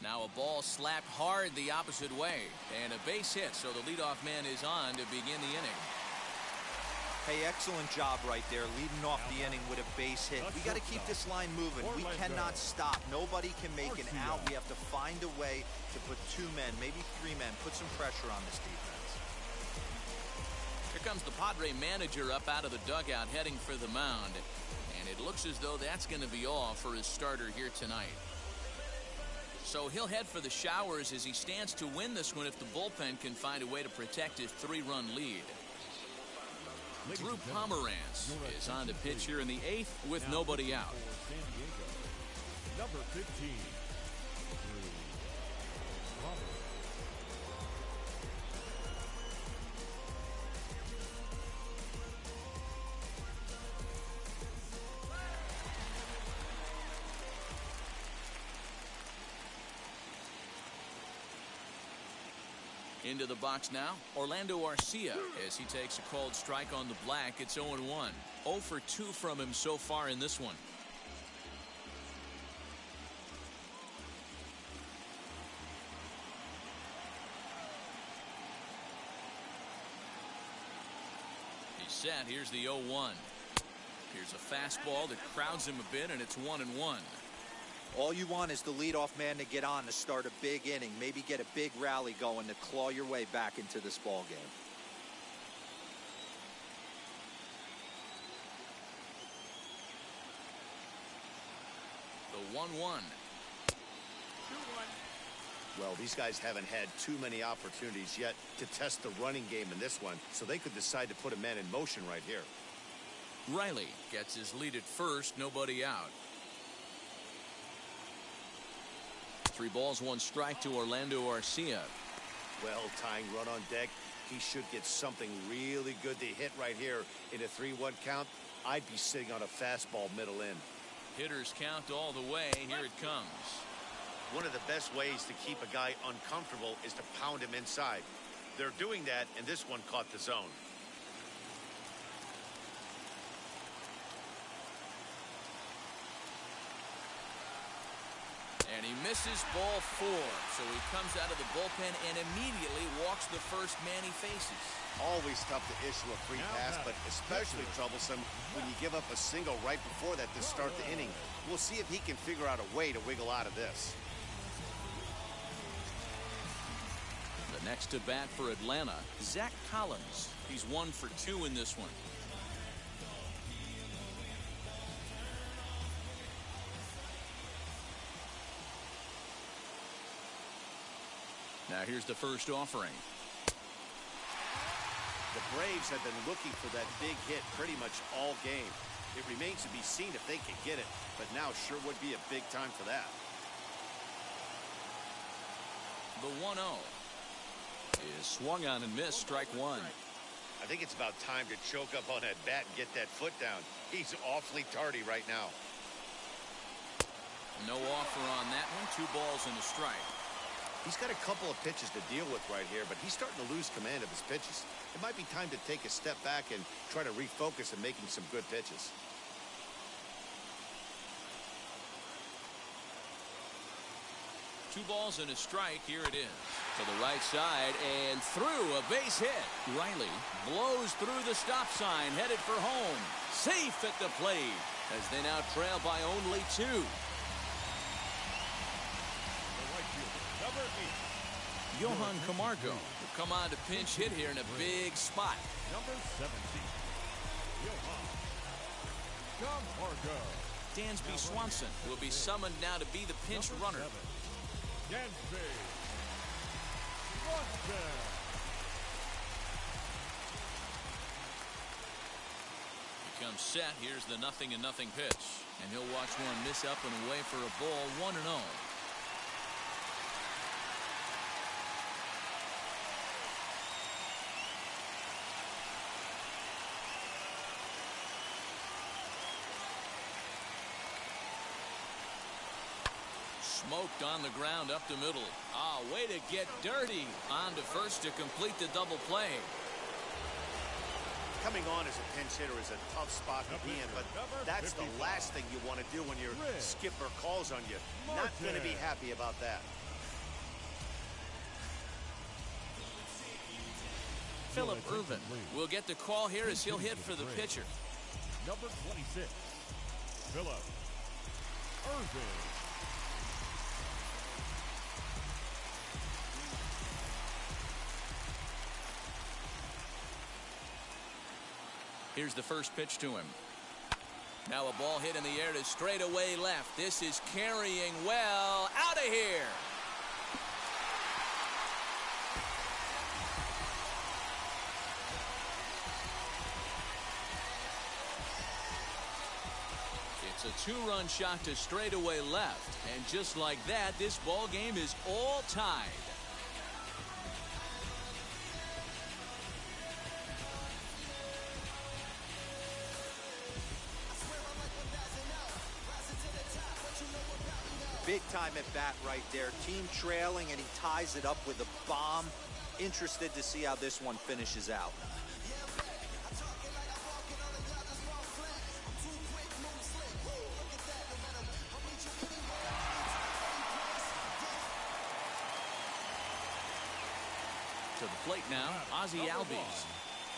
Now a ball slapped hard the opposite way, and a base hit, so the leadoff man is on to begin the inning.
Hey, excellent job right there, leading off the inning with a base hit. We got to keep this line moving. We cannot stop. Nobody can make an out. We have to find a way to put 2 men, maybe 3 men, put some pressure on this defense.
Here comes the Padre manager up out of the dugout heading for the mound, and it looks as though that's going to be all for his starter here tonight. So he'll head for the showers as he stands to win this one if the bullpen can find a way to protect his 3-run lead. Drew Pomeranz is on to pitch here in the 8th with nobody out.
Number 15, Drew Pomeranz.
Into the box now, Orlando Arcia as he takes a called strike on the black. It's 0-1. 0 for 2 from him so far in this one. He's set. Here's the 0-1. Here's a fastball that crowds him a bit, and it's 1-1.
All you want is the leadoff man to get on to start a big inning, maybe get a big rally going to claw your way back into this ball game.
The 1-1.
2-1.
Well, these guys haven't had too many opportunities yet to test the running game in this one, so they could decide to put a man in motion right here.
Riley gets his lead at first, nobody out. 3 balls, 1 strike to Orlando Arcia.
Well, tying run on deck. He should get something really good to hit right here in a 3-1 count. I'd be sitting on a fastball middle in.
Hitters count all the way. Here it comes.
One of the best ways to keep a guy uncomfortable is to pound him inside. They're doing that, and this one caught the zone.
And he misses ball 4, so he comes out of the bullpen and immediately walks the first man he faces.
Always tough to issue a free pass, but especially troublesome when you give up a single right before that to start the inning. We'll see if he can figure out a way to wiggle out of this.
The next to bat for Atlanta, Zach Collins. He's 1 for 2 in this one. Now here's the first offering.
The Braves have been looking for that big hit pretty much all game. It remains to be seen if they can get it, but now sure would be a big time for that.
The 1-0 is swung on and missed, strike one.
I think it's about time to choke up on that bat and get that foot down. He's awfully tardy right now.
No offer on that one. 2 balls and a strike.
He's got a couple of pitches to deal with right here, but he's starting to lose command of his pitches. It might be time to take a step back and try to refocus on making some good pitches.
2 balls and a strike. Here it is. To the right side and through, a base hit. Riley blows through the stop sign, headed for home. Safe at the plate as they now trail by only 2.
Number 8.
Johan Camargo will come on to pinch hit here in a big spot.
Number 17. Johan Camargo.
Dansby Swanson will be summoned now to be the pinch runner.
Dansby Swanson.
He comes set. Here's the 0-0 pitch. And he'll watch one miss up and away for a ball. 1-0. Smoked on the ground up the middle. Ah, way to get dirty. On to first to complete the double play.
Coming on as a pinch hitter is a tough spot to be in, but that's the last thing you want to do when your skipper calls on you. Not going to be happy about that.
Phillip Ervin will get the call here as he'll hit for the pitcher.
Number 26, Phillip Ervin.
Here's the first pitch to him. Now a ball hit in the air to straightaway left. This is carrying well. Out of here. It's a 2-run shot to straightaway left. And just like that, this ball game is all tied.
Big time at bat right there. Team trailing, and he ties it up with a bomb. Interested to see how this one finishes out.
To the plate now, Ozzie Albies.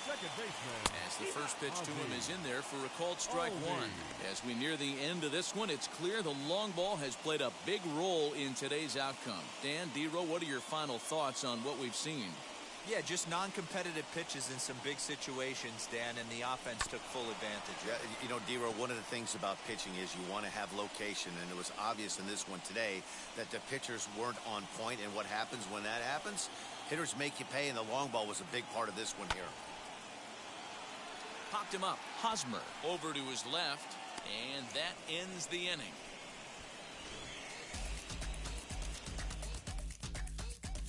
Second baseman.
As the first pitch to him is in there for a called strike one. As we near the end of this one, it's clear the long ball has played a big role in today's outcome. Dan, D-Row, what are your final thoughts on what we've seen?
Yeah, just non-competitive pitches in some big situations, Dan, and the offense took full advantage.
Yeah, you know, D-Row, one of the things about pitching is you want to have location, and it was obvious in this one today that the pitchers weren't on point, and what happens when that happens? Hitters make you pay, and the long ball was a big part of this one here.
Popped him up. Hosmer over to his left, and that ends the inning.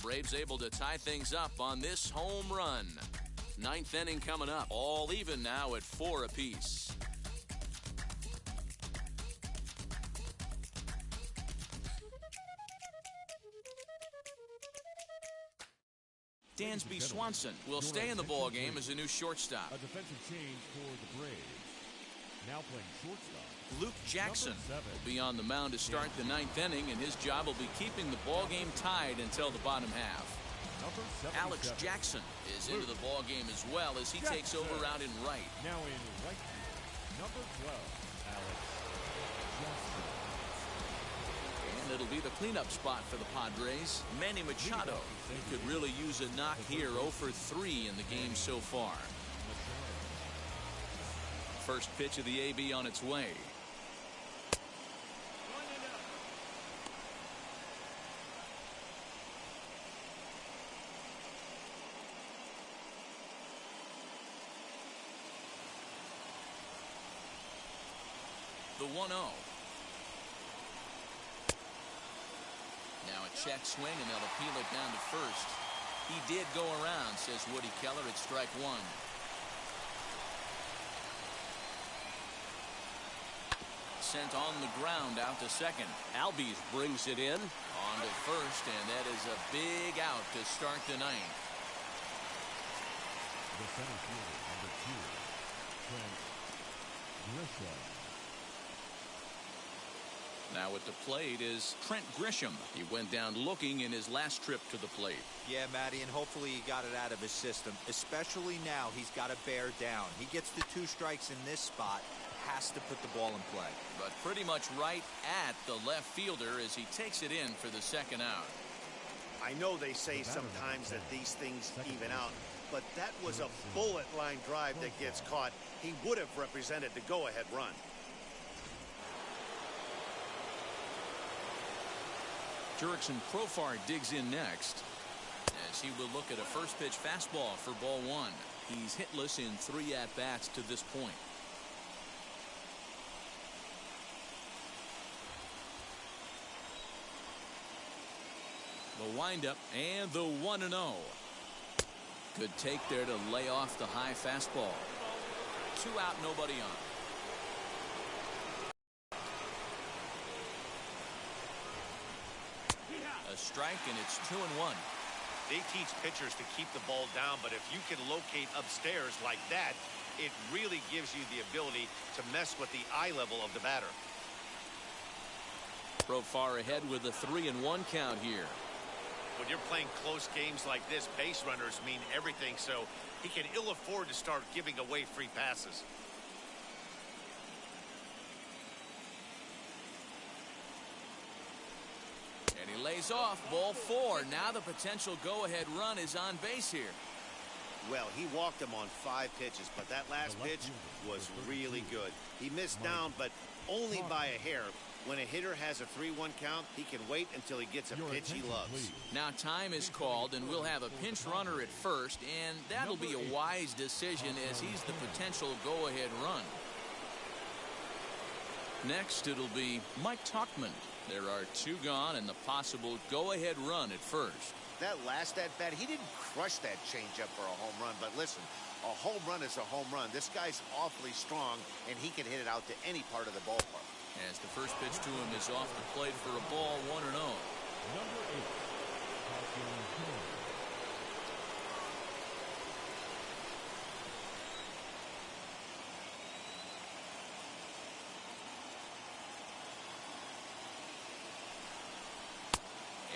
Braves able to tie things up on this home run. 9th inning coming up. All even now at 4 apiece. Dansby Swanson will stay in the ball game as a new shortstop.
A defensive change for the Braves. Now playing shortstop.
Luke Jackson will be on the mound to start the 9th inning, and his job will be keeping the ball game tied until the bottom half. Alex Jackson is into the ball game as well as he takes over out in right.
Now in right field, number 12, Alex Jackson.
And it'll be the cleanup spot for the Padres. Manny Machado could really use a knock here. 0 for 3 in the game so far. First pitch of the AB on its way. the 1-0. Now a check swing, and they'll appeal it down to first. He did go around, says Woody Keller, at strike one. Sent on the ground out to second.
Albies brings it in.
On to first, and that is a big out to start the ninth.
The center fielder, number 2, Trent Grisham.
Now at the plate is Trent Grisham. He went down looking in his last trip to the plate.
Yeah, Matty, and hopefully he got it out of his system. Especially now, he's got to bear down. He gets the 2 strikes in this spot. Has to put the ball in play.
But pretty much right at the left fielder as he takes it in for the second out.
I know they say sometimes that these things even out, but that was a bullet line drive that gets caught. He would have represented the go-ahead run.
Jurickson Profar digs in next as he will look at a first pitch fastball for ball 1. He's hitless in 3 at-bats to this point. The windup and the 1-0. Good take there to lay off the high fastball. 2 out, nobody on. A strike, and it's 2-1.
They teach pitchers to keep the ball down, but if you can locate upstairs like that, it really gives you the ability to mess with the eye level of the batter.
Profar ahead with a 3-1 count here.
When you're playing close games like this, base runners mean everything, so he can ill afford to start giving away free passes.
And he lays off ball 4. Now the potential go-ahead run is on base here.
Well, he walked him on 5 pitches, but that last pitch was really good. He missed down, but only by a hair. When a hitter has a 3-1 count, he can wait until he gets a pitch he loves.
Now time is called, and we'll have a pinch runner at first, and that'll be a wise decision as he's the potential go-ahead run. Next, it'll be Mike Tauchman. There are 2 gone and the possible go-ahead run at first.
That last at-bat, he didn't crush that changeup for a home run, but listen, a home run is a home run. This guy's awfully strong, and he can hit it out to any part of the ballpark.
As the first pitch to him is off the plate for a ball, 1-0.
Number 8, Austin Hill.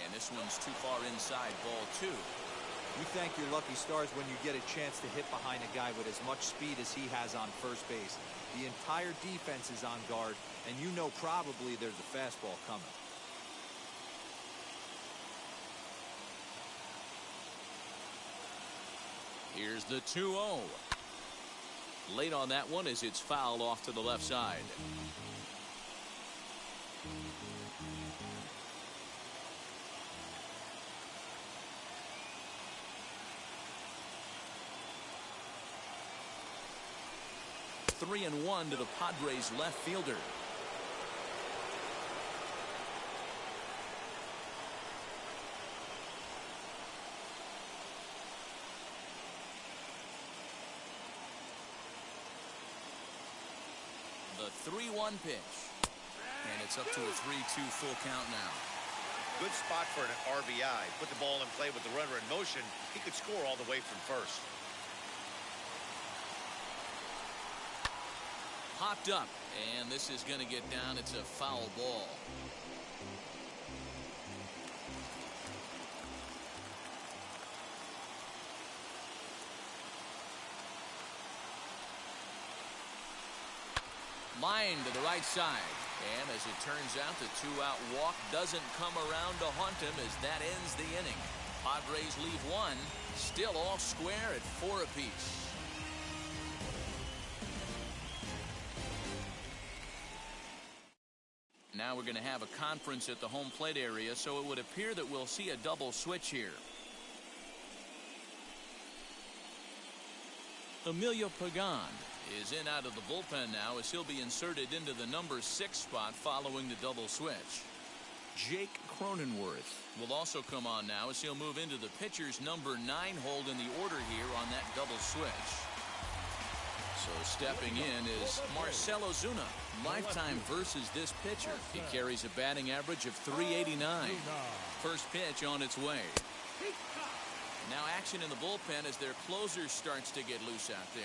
And this one's too far inside, ball 2.
You thank your lucky stars when you get a chance to hit behind a guy with as much speed as he has on first base. The entire defense is on guard, and you know probably there's a fastball coming.
Here's the 2-0. Late on that one as it's fouled off to the left side. Three and 1 to the Padres left fielder. The 3-1 pitch. And it's up to a 3-2 full count now.
Good spot for an RBI. Put the ball in play with the runner in motion. He could score all the way from first.
Popped up, and this is going to get down. It's a foul ball. Line to the right side. And as it turns out, the 2-out walk doesn't come around to haunt him as that ends the inning. Padres leave 1, still all square at 4 apiece. Now we're going to have a conference at the home plate area, so it would appear that we'll see a double switch here. Emilio Pagan is in out of the bullpen now as he'll be inserted into the number 6 spot following the double switch. Jake Cronenworth will also come on now as he'll move into the pitcher's number 9 hold in the order here on that double switch. So stepping in is Marcell Ozuna. Lifetime versus this pitcher. He carries a batting average of .389. First pitch on its way. Now action in the bullpen as their closer starts to get loose out there.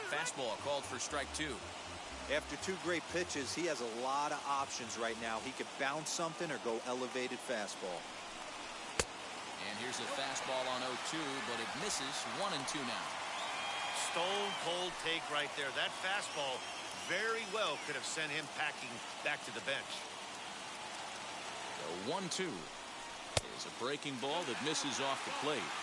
Fastball called for strike 2.
After 2 great pitches, he has a lot of options right now. He could bounce something or go elevated fastball.
And here's a fastball on 0-2, but it misses. 1-2 now.
Stone cold take right there. That fastball very well could have sent him packing back to the bench.
The 1-2 is a breaking ball that misses off the plate.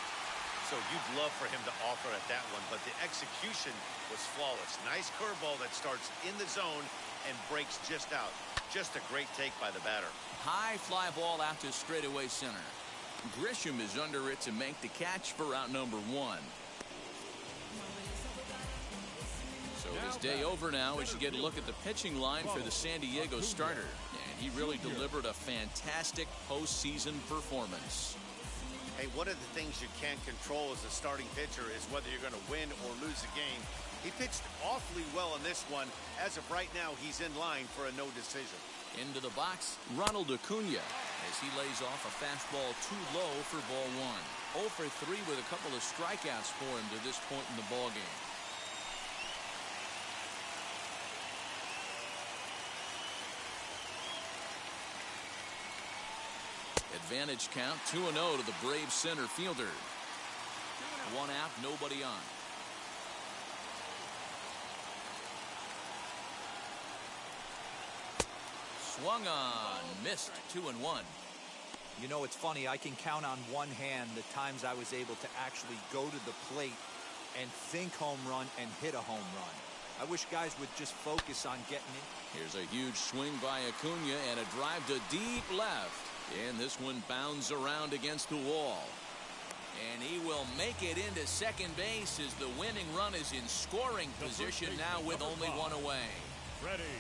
So you'd love for him to offer at that one, but the execution was flawless. Nice curveball that starts in the zone and breaks just out. Just a great take by the batter.
High fly ball out to straightaway center. Grisham is under it to make the catch for out number 1. So it is day over now as you get a look at the pitching line for the San Diego starter. And he really delivered a fantastic postseason performance.
Hey, one of the things you can't control as a starting pitcher is whether you're going to win or lose a game. He pitched awfully well in this one. As of right now, he's in line for a no decision.
Into the box, Ronald Acuna as he lays off a fastball too low for ball 1. 0 for 3 with a couple of strikeouts for him to this point in the ballgame. Advantage count 2-0 to the Braves center fielder. 1 out, nobody on. Swung on, missed. 2-1.
You know, it's funny. I can count on one hand the times I was able to actually go to the plate and think home run and hit a home run. I wish guys would just focus on getting it.
Here's a huge swing by Acuna and a drive to deep left. And this one bounds around against the wall. And he will make it into second base as the winning run is in scoring position now with only 1 away.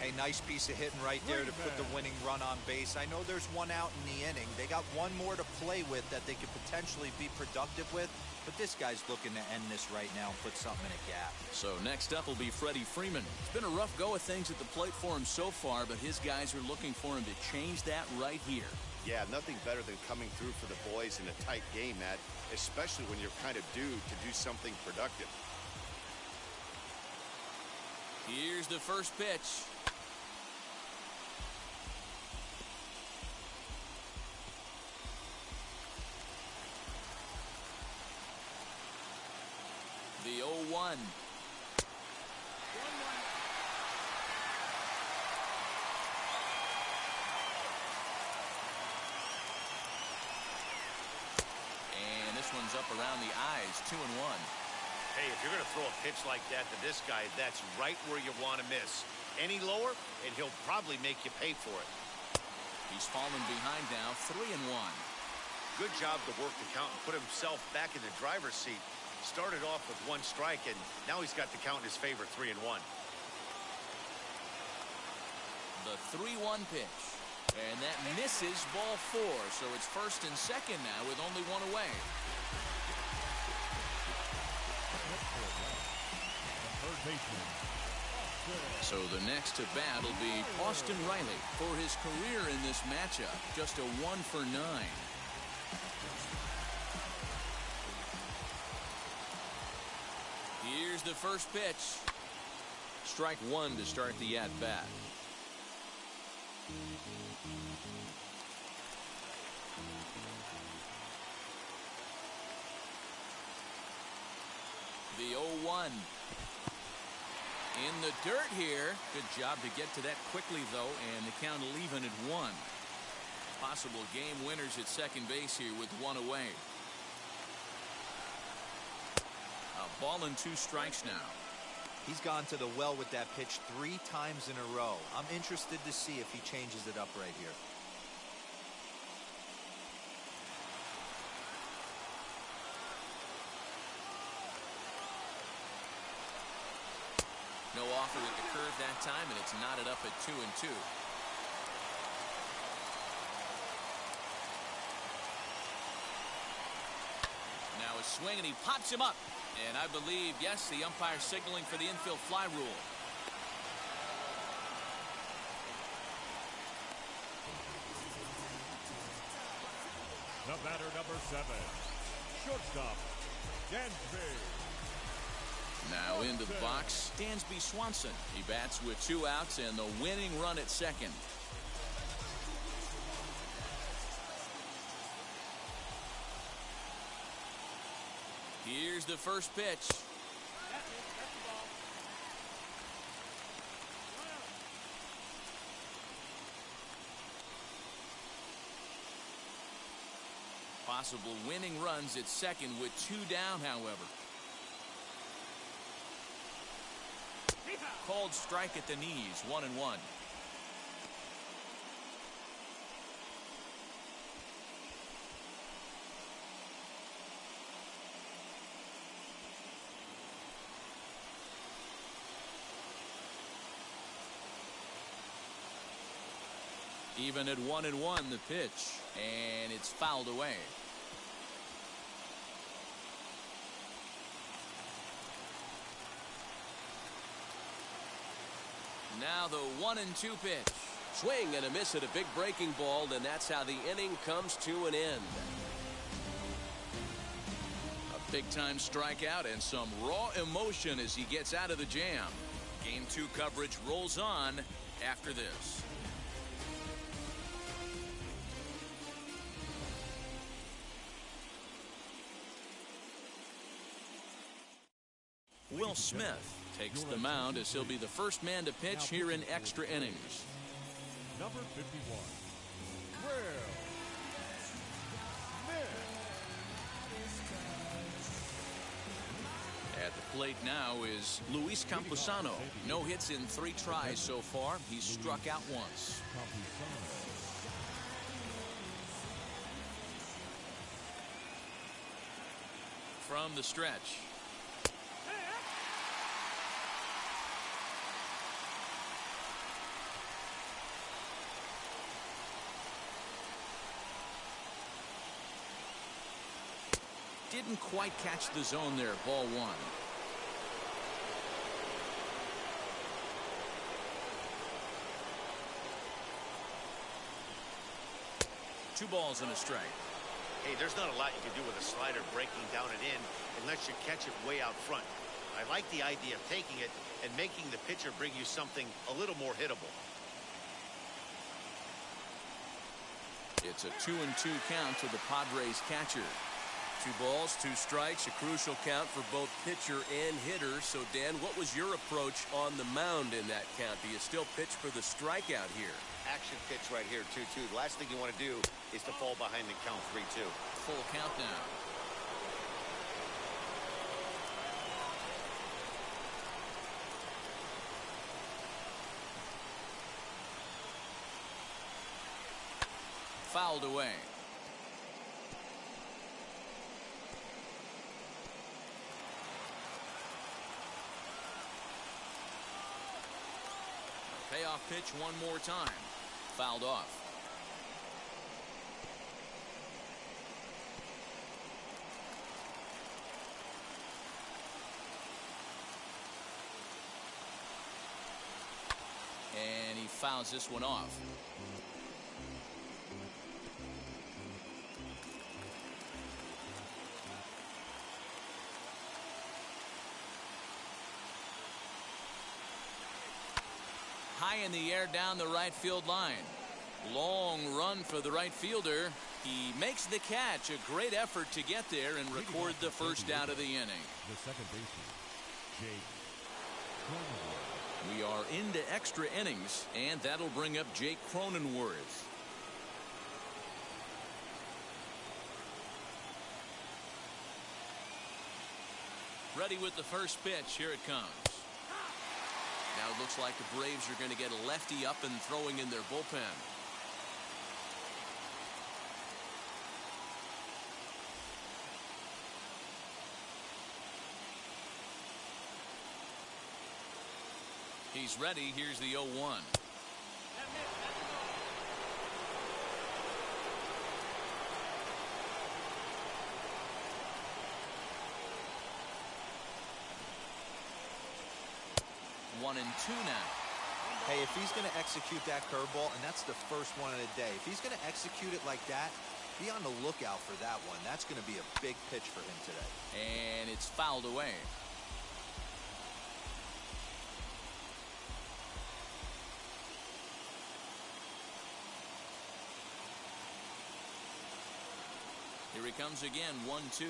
A nice piece of hitting right there to put the winning run on base. I know there's 1 out in the inning. They got 1 more to play with that they could potentially be productive with. But this guy's looking to end this right now and put something in a gap.
So next up will be Freddie Freeman. It's been a rough go of things at the plate for him so far, but his guys are looking for him to change that right here.
Yeah, nothing better than coming through for the boys in a tight game, Matt, especially when you're kind of due to do something productive.
Here's the first pitch. The 0-1. And this one's up around the eyes. 2-1.
Hey, if you're going to throw a pitch like that to this guy, that's right where you want to miss. Any lower, and he'll probably make you pay for it.
He's fallen behind now. 3-1.
Good job to work the count and put himself back in the driver's seat. Started off with 1 strike, and now he's got the count in his favor. 3-1.
The 3-1 pitch. And that misses ball 4. So it's first and second now with only 1 away. So the next to bat will be Austin Riley for his career in this matchup. Just a 1 for 9. Here's the first pitch. Strike 1 to start the at-bat. The 0-1. In the dirt here. Good job to get to that quickly, though, and the count will even at 1. Possible game winners at second base here with 1 away. A ball and 2 strikes now.
He's gone to the well with that pitch 3 times in a row. I'm interested to see if he changes it up right here.
No offer at the curve that time, and it's knotted up at 2-2. Now a swing, and he pops him up. And I believe, yes, the umpire signaling for the infield fly rule.
The batter, number 7, shortstop, Dansby.
Now into the box, Dansby Swanson. He bats with 2 outs and the winning run at second. Here's the first pitch. Possible winning runs at second with 2 down, however. Called strike at the knees, 1-1. Even at 1-1, the pitch, and it's fouled away. Now the 1-2 pitch.
Swing and a miss at a big breaking ball, and that's how the inning comes to an end.
A big-time strikeout and some raw emotion as he gets out of the jam. Game 2 coverage rolls on after this. Will Smith takes the mound as he'll be the first man to pitch here in extra innings.
Number 51, Will Smith.
At the plate now is Luis Campusano. No hits in 3 tries so far. He's struck out once. From the stretch. Didn't quite catch the zone there. Ball 1. 2 balls and a strike.
Hey, there's not a lot you can do with a slider breaking down and in unless you catch it way out front. I like the idea of taking it and making the pitcher bring you something a little more hittable.
It's a 2-2 count to the Padres catcher.
2 balls, 2 strikes, a crucial count for both pitcher and hitter. So, Dan, what was your approach on the mound in that count? Do you still pitch for the strikeout here?
Action pitch right here, 2-2. The last thing you want to do is to fall behind the count 3-2.
Full count now. Fouled away. Payoff pitch one more time. Fouled off. And he fouls this one off. High in the air down the right field line. Long run for the right fielder. He makes the catch. A great effort to get there and record the first out of the inning.
The second baseman, Jake Cronenworth.
We are into extra innings, and that'll bring up Jake Cronenworth. Ready with the first pitch. Here it comes. Now it looks like the Braves are going to get a lefty up and throwing in their bullpen. He's ready. Here's the 0-1. One and two now.
Hey, if he's going to execute that curveball, and that's the first one of the day, if he's going to execute it like that, be on the lookout for that one. That's going to be a big pitch for him today.
And it's fouled away. Here he comes again, 1-2.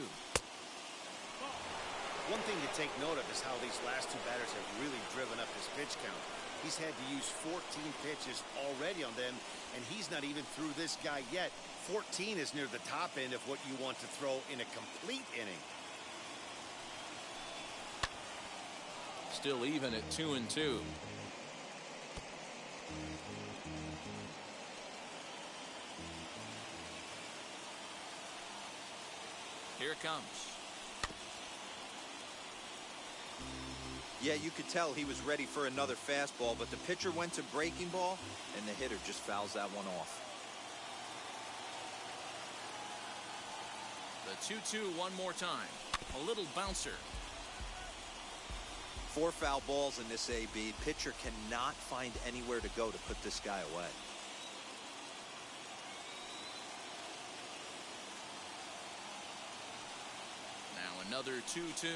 One thing to take note of is how these last two batters have really driven up his pitch count. He's had to use 14 pitches already on them, and he's not even through this guy yet. 14 is near the top end of what you want to throw in a complete inning.
Still even at 2-2. Here it comes.
Yeah, you could tell he was ready for another fastball, but the pitcher went to breaking ball, and the hitter just fouls that one off.
The 2-2 one more time. A little bouncer.
4 foul balls in this AB. Pitcher cannot find anywhere to go to put this guy away.
Now another 2-2.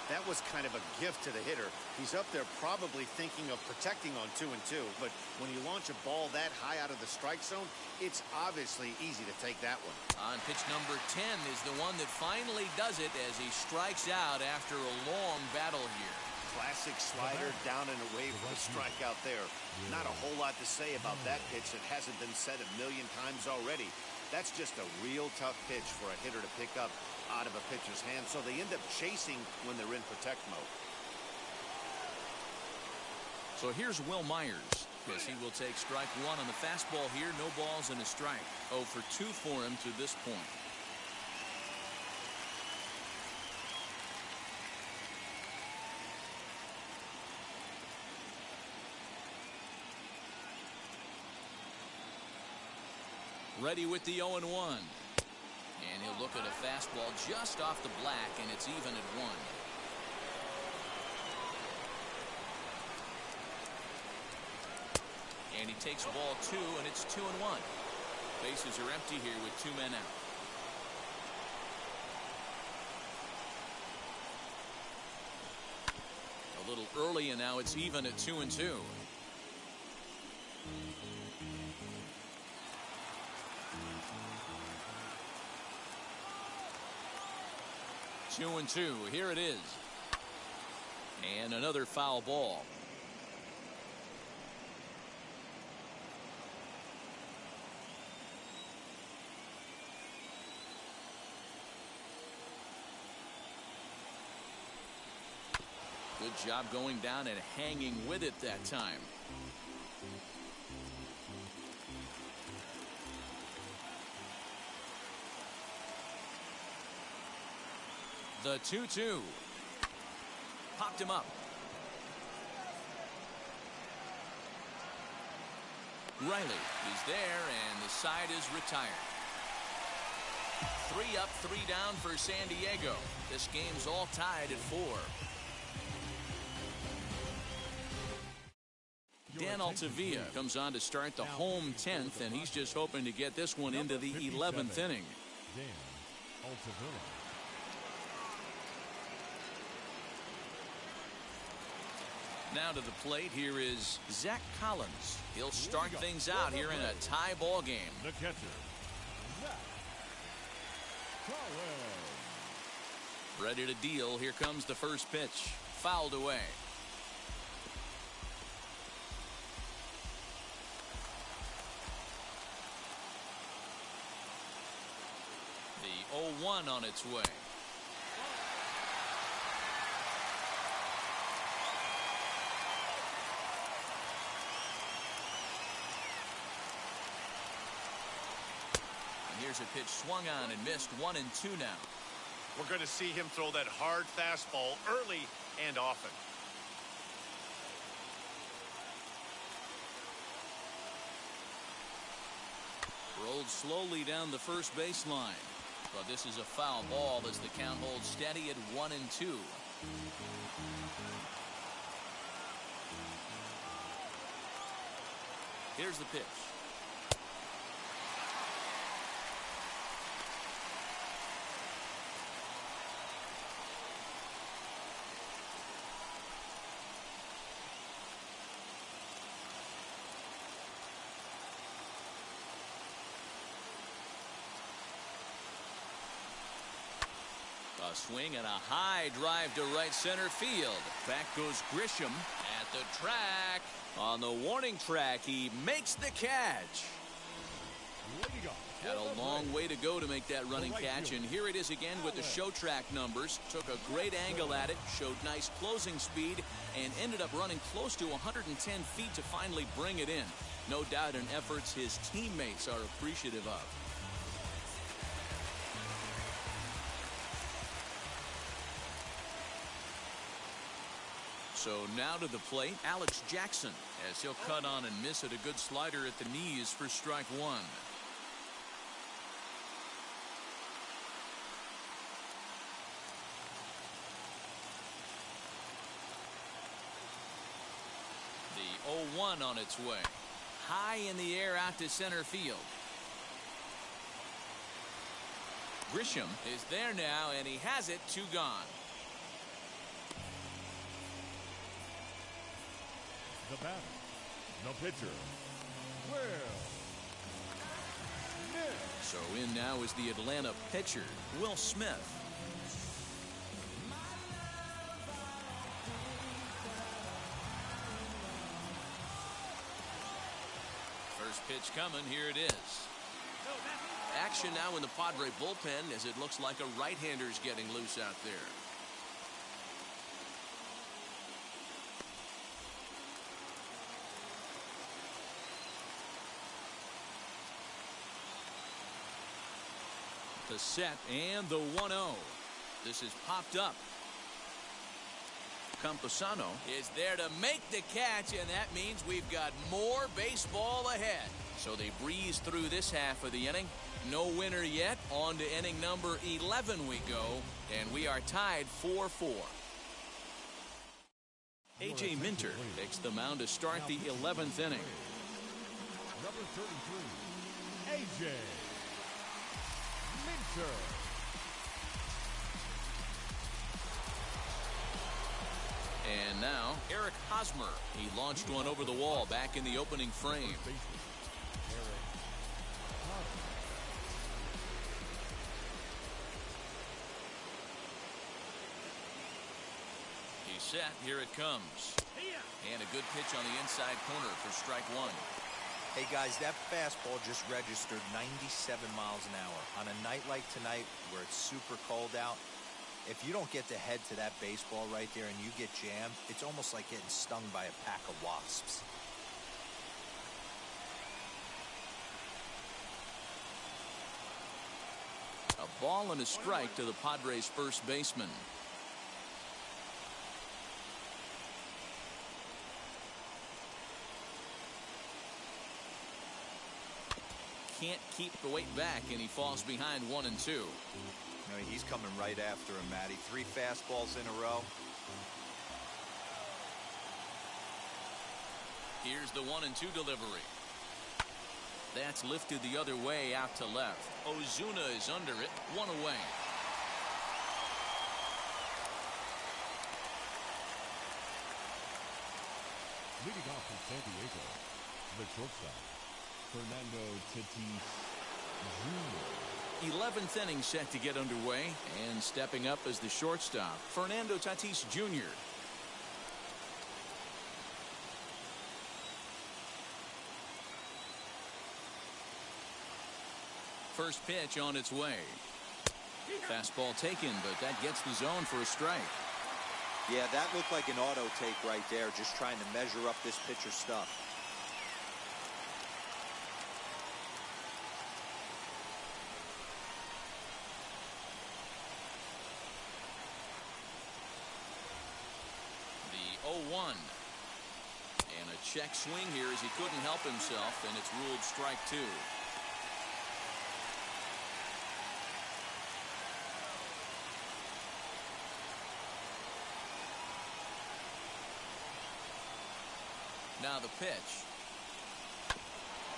That was kind of a gift to the hitter. He's up there probably thinking of protecting on 2-2, but when you launch a ball that high out of the strike zone, it's obviously easy to take that one.
On pitch number 10 is the one that finally does it as he strikes out after a long battle here.
Classic slider down and away from the strikeout there. Not a whole lot to say about that pitch that hasn't been said a million times already. That's just a real tough pitch for a hitter to pick up out of a pitcher's hand, so they end up chasing when they're in protect mode.
So here's Will Myers, because he will take strike one on the fastball here. No balls and a strike. 0 for 2 for him to this point. Ready with the 0-1. And he'll look at a fastball just off the black, and it's even at 1. And he takes ball 2, and it's 2-1. Bases are empty here with 2 men out. A little early, and now it's even at 2-2. 2-2. Here it is. And another foul ball. Good job going down and hanging with it that time. The 2-2. Popped him up. Riley is there, and the side is retired. 3 up, 3 down for San Diego. This game's all tied at 4. Dan Altavilla comes on to start the home 10th, and he's just hoping to get this one into the 11th inning.
Dan Altavilla.
Now to the plate, here is Zach Collins. He'll start things out here in a tie ball game.
The catcher, Zach Collins.
Ready to deal. Here comes the first pitch. Fouled away. The 0-1 on its way. Here's a pitch swung on and missed. 1-2 now.
We're going to see him throw that hard fastball early and often.
Rolled slowly down the first baseline. But this is a foul ball as the count holds steady at 1-2. Here's the pitch. A swing and a high drive to right center field. Back goes Grisham at the track. On the warning track, he makes the catch. Had a long way to go to make that running catch, and here it is again with the show track numbers. Took a great angle at it, showed nice closing speed, and ended up running close to 110 feet to finally bring it in. No doubt in efforts his teammates are appreciative of. So now to the plate, Alex Jackson, as he'll cut on and miss at a good slider at the knees for strike one. The 0-1 on its way. High in the air out to center field. Grisham is there now, and he has it. 2 gone.
The batter, the pitcher, Will Smith.
So in now is the Atlanta pitcher, Will Smith. First pitch coming, here it is. Action now in the Padre bullpen as it looks like a right-hander's getting loose out there. The set and the 1-0. This is popped up. Campusano is there to make the catch, and that means we've got more baseball ahead. So they breeze through this half of the inning. No winner yet. On to inning number 11 we go, and we are tied 4-4. A.J. Minter takes the mound to start the 11th inning.
Number 33, A.J. Minter.
And now Eric Hosmer. He launched one over the wall back in the opening frame. He's set. Here it comes. And a good pitch on the inside corner for strike one.
Hey guys, that fastball just registered 97 miles an hour. On a night like tonight where it's super cold out, if you don't get the head to that baseball right there and you get jammed, it's almost like getting stung by a pack of wasps.
A ball and a strike to the Padres first baseman. Can't keep the weight back, and he falls behind 1 and 2.
I mean, he's coming right after him, Matty. 3 fastballs in a row.
Here's the 1 and 2 delivery. That's lifted the other way out to left. Ozuna is under it. 1 away.
Leading off from San Diego, the shortstop, Fernando Tatis Jr.
11th inning set to get underway, and stepping up as the shortstop, Fernando Tatis Jr. First pitch on its way. Fastball taken, but that gets the zone for a strike.
Yeah, that looked like an auto take right there, just trying to measure up this pitcher's stuff.
0-1. And a check swing here as he couldn't help himself, and it's ruled strike 2. Now the pitch.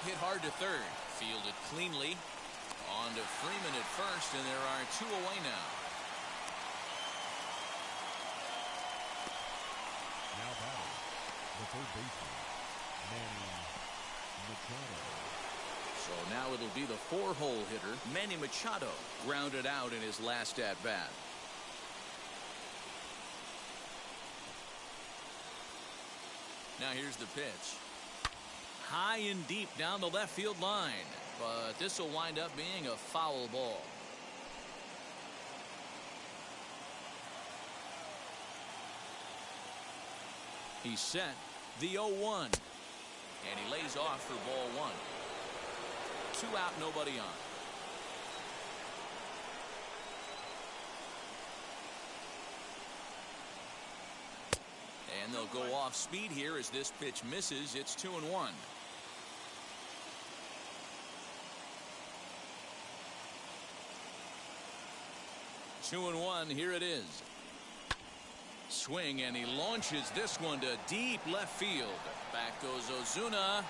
Hit hard to third. Fielded cleanly. On to Freeman at first, and there are 2 away now.
Now batting, the third baseman, Manny Machado.
So now it'll be the 4-hole hitter, Manny Machado, grounded out in his last at-bat. Now here's the pitch. High and deep down the left field line. But this will wind up being a foul ball. He's set. The 0-1. And he lays off for ball 1. 2 out, nobody on. And they'll go off speed here as this pitch misses. It's 2-1. 2-1. Here it is. Swing, and he launches this one to deep left field. Back goes Ozuna,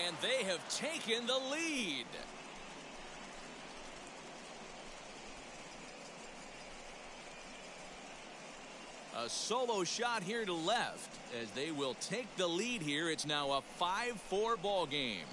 and they have taken the lead. A solo shot here to left as they will take the lead here. It's now a 5-4 ball game.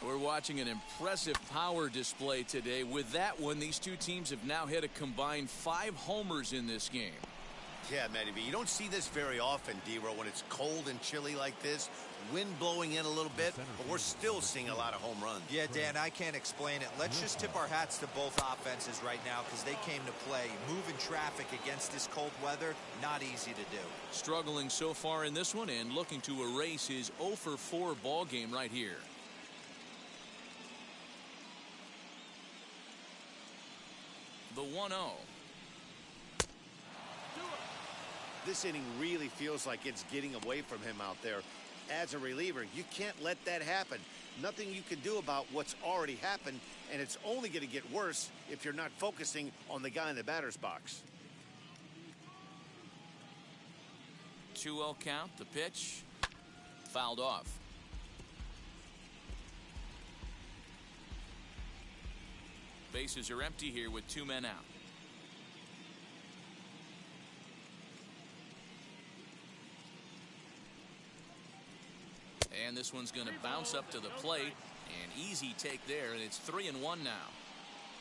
We're watching an impressive power display today. With that one, these two teams have now hit a combined 5 homers in this game.
Yeah, Matty B, you don't see this very often, D-Row, when it's cold and chilly like this. Wind blowing in a little bit, but we're still seeing a lot of home runs.
Yeah, Dan, I can't explain it. Let's just tip our hats to both offenses right now because they came to play. Moving traffic against this cold weather, not easy to do.
Struggling so far in this one and looking to erase his 0-for-4 ball game right here. The 1-0.
This inning really feels like it's getting away from him out there. As a reliever, you can't let that happen. Nothing you can do about what's already happened, and it's only going to get worse if you're not focusing on the guy in the batter's box.
2-0 count. The pitch fouled off. Bases are empty here with 2 men out. And this one's going to bounce up to the plate. An easy take there, and it's 3-1 now.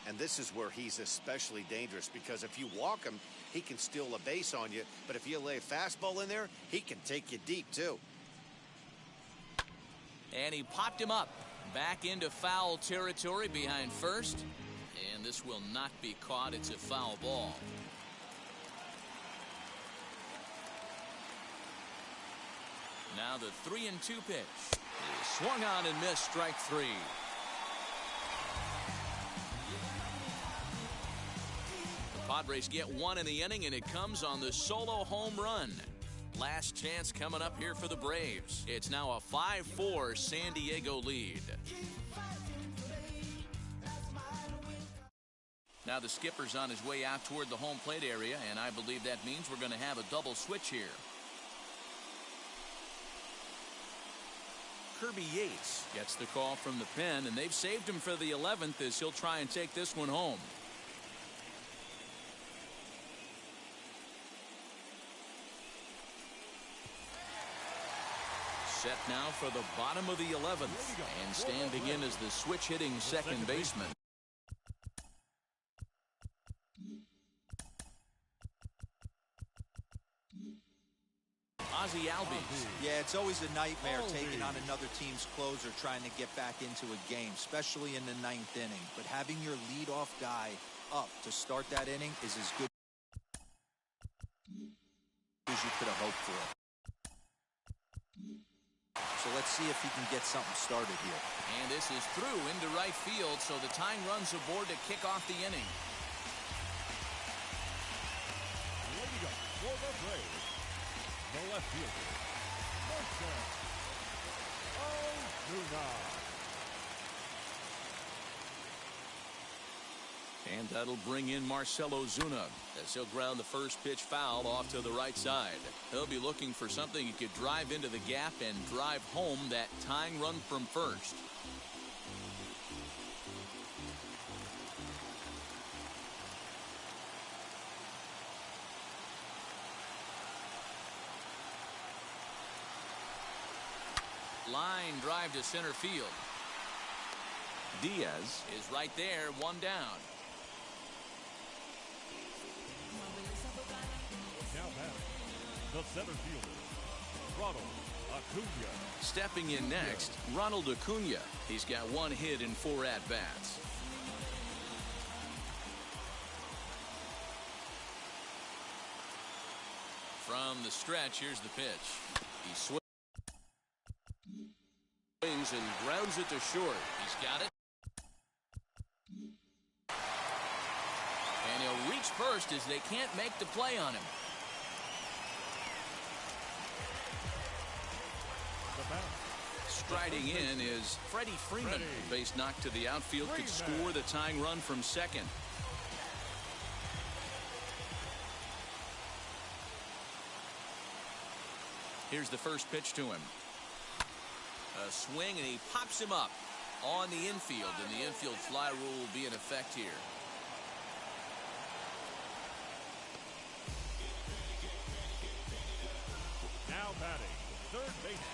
And this is where he's especially dangerous, because if you walk him, he can steal a base on you. But if you lay a fastball in there, he can take you deep, too.
And he popped him up. Back into foul territory behind first. And this will not be caught. It's a foul ball. Now the 3-2 pitch. He swung on and missed, strike 3. The Padres get 1 in the inning, and it comes on the solo home run. Last chance coming up here for the Braves. It's now a 5-4 San Diego lead. Now the skipper's on his way out toward the home plate area, and I believe that means we're going to have a double switch here. Kirby Yates gets the call from the pen, and they've saved him for the 11th as he'll try and take this one home. Set now for the bottom of the 11th, and standing in as the switch-hitting second baseman. Ozzie Albies.
Yeah, it's always a nightmare taking on another team's closer trying to get back into a game, especially in the 9th inning. But having your leadoff guy up to start that inning is as good as as you could have hoped for. So let's see if he can get something started here.
And this is through into right field, so the tying run's aboard to kick off the inning.
Leading up for the Braves, the left fielder, Marcell Ozuna.
And that'll bring in Marcell Ozuna as he'll ground the first pitch foul off to the right side. He'll be looking for something he could drive into the gap and drive home that tying run from first. Line drive to center field. Diaz is right there, one down.
Now batting, the center fielder, Ronald Acuna.
Stepping in next, Ronald Acuna. He's got one hit in 4 at-bats. From the stretch, here's the pitch. He swings and grounds it to short. He's got it. And he'll reach first as they can't make the play on him. Striding in is Freddie Freeman. Base knock to the outfield could score the tying run from second. Here's the first pitch to him. A swing, and he pops him up on the infield, and the infield fly rule will be in effect here.
Now batting, third baseman,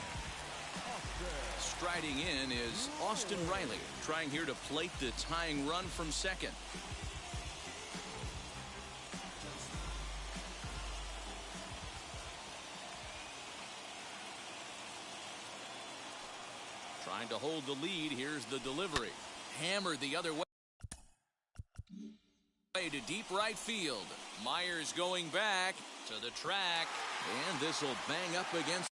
Austin.
Striding in is Austin Riley, trying here to plate the tying run from second. Trying to hold the lead. Here's the delivery. Hammered the other way to deep right field. Myers going back to the track, and this will bang up against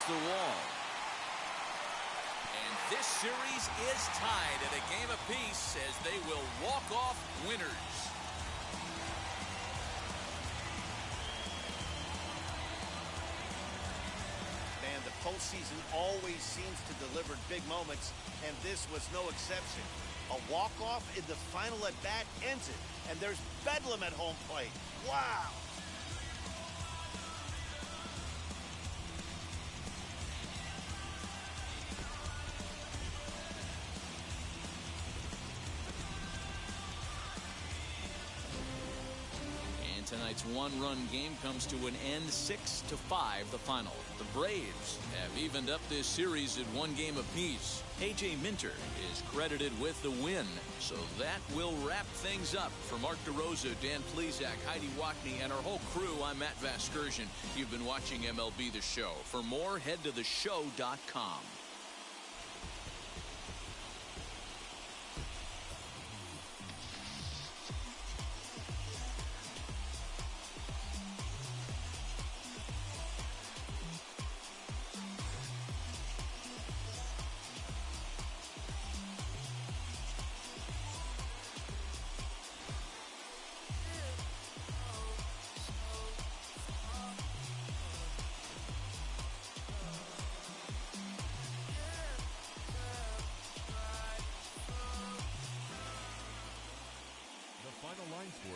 the wall. And this series is tied at a game apiece as they will walk off winners.
Man, the postseason always seems to deliver big moments, and this was no exception. A walk-off in the final at-bat ends it, and there's bedlam at home plate. Wow!
Tonight's one-run game comes to an end, 6-5 the final. The Braves have evened up this series at 1 game apiece. A.J. Minter is credited with the win. So that will wrap things up. For Mark DeRosa, Dan Plesac, Heidi Watney, and our whole crew, I'm Matt Vasgersian. You've been watching MLB The Show. For more, head to theshow.com.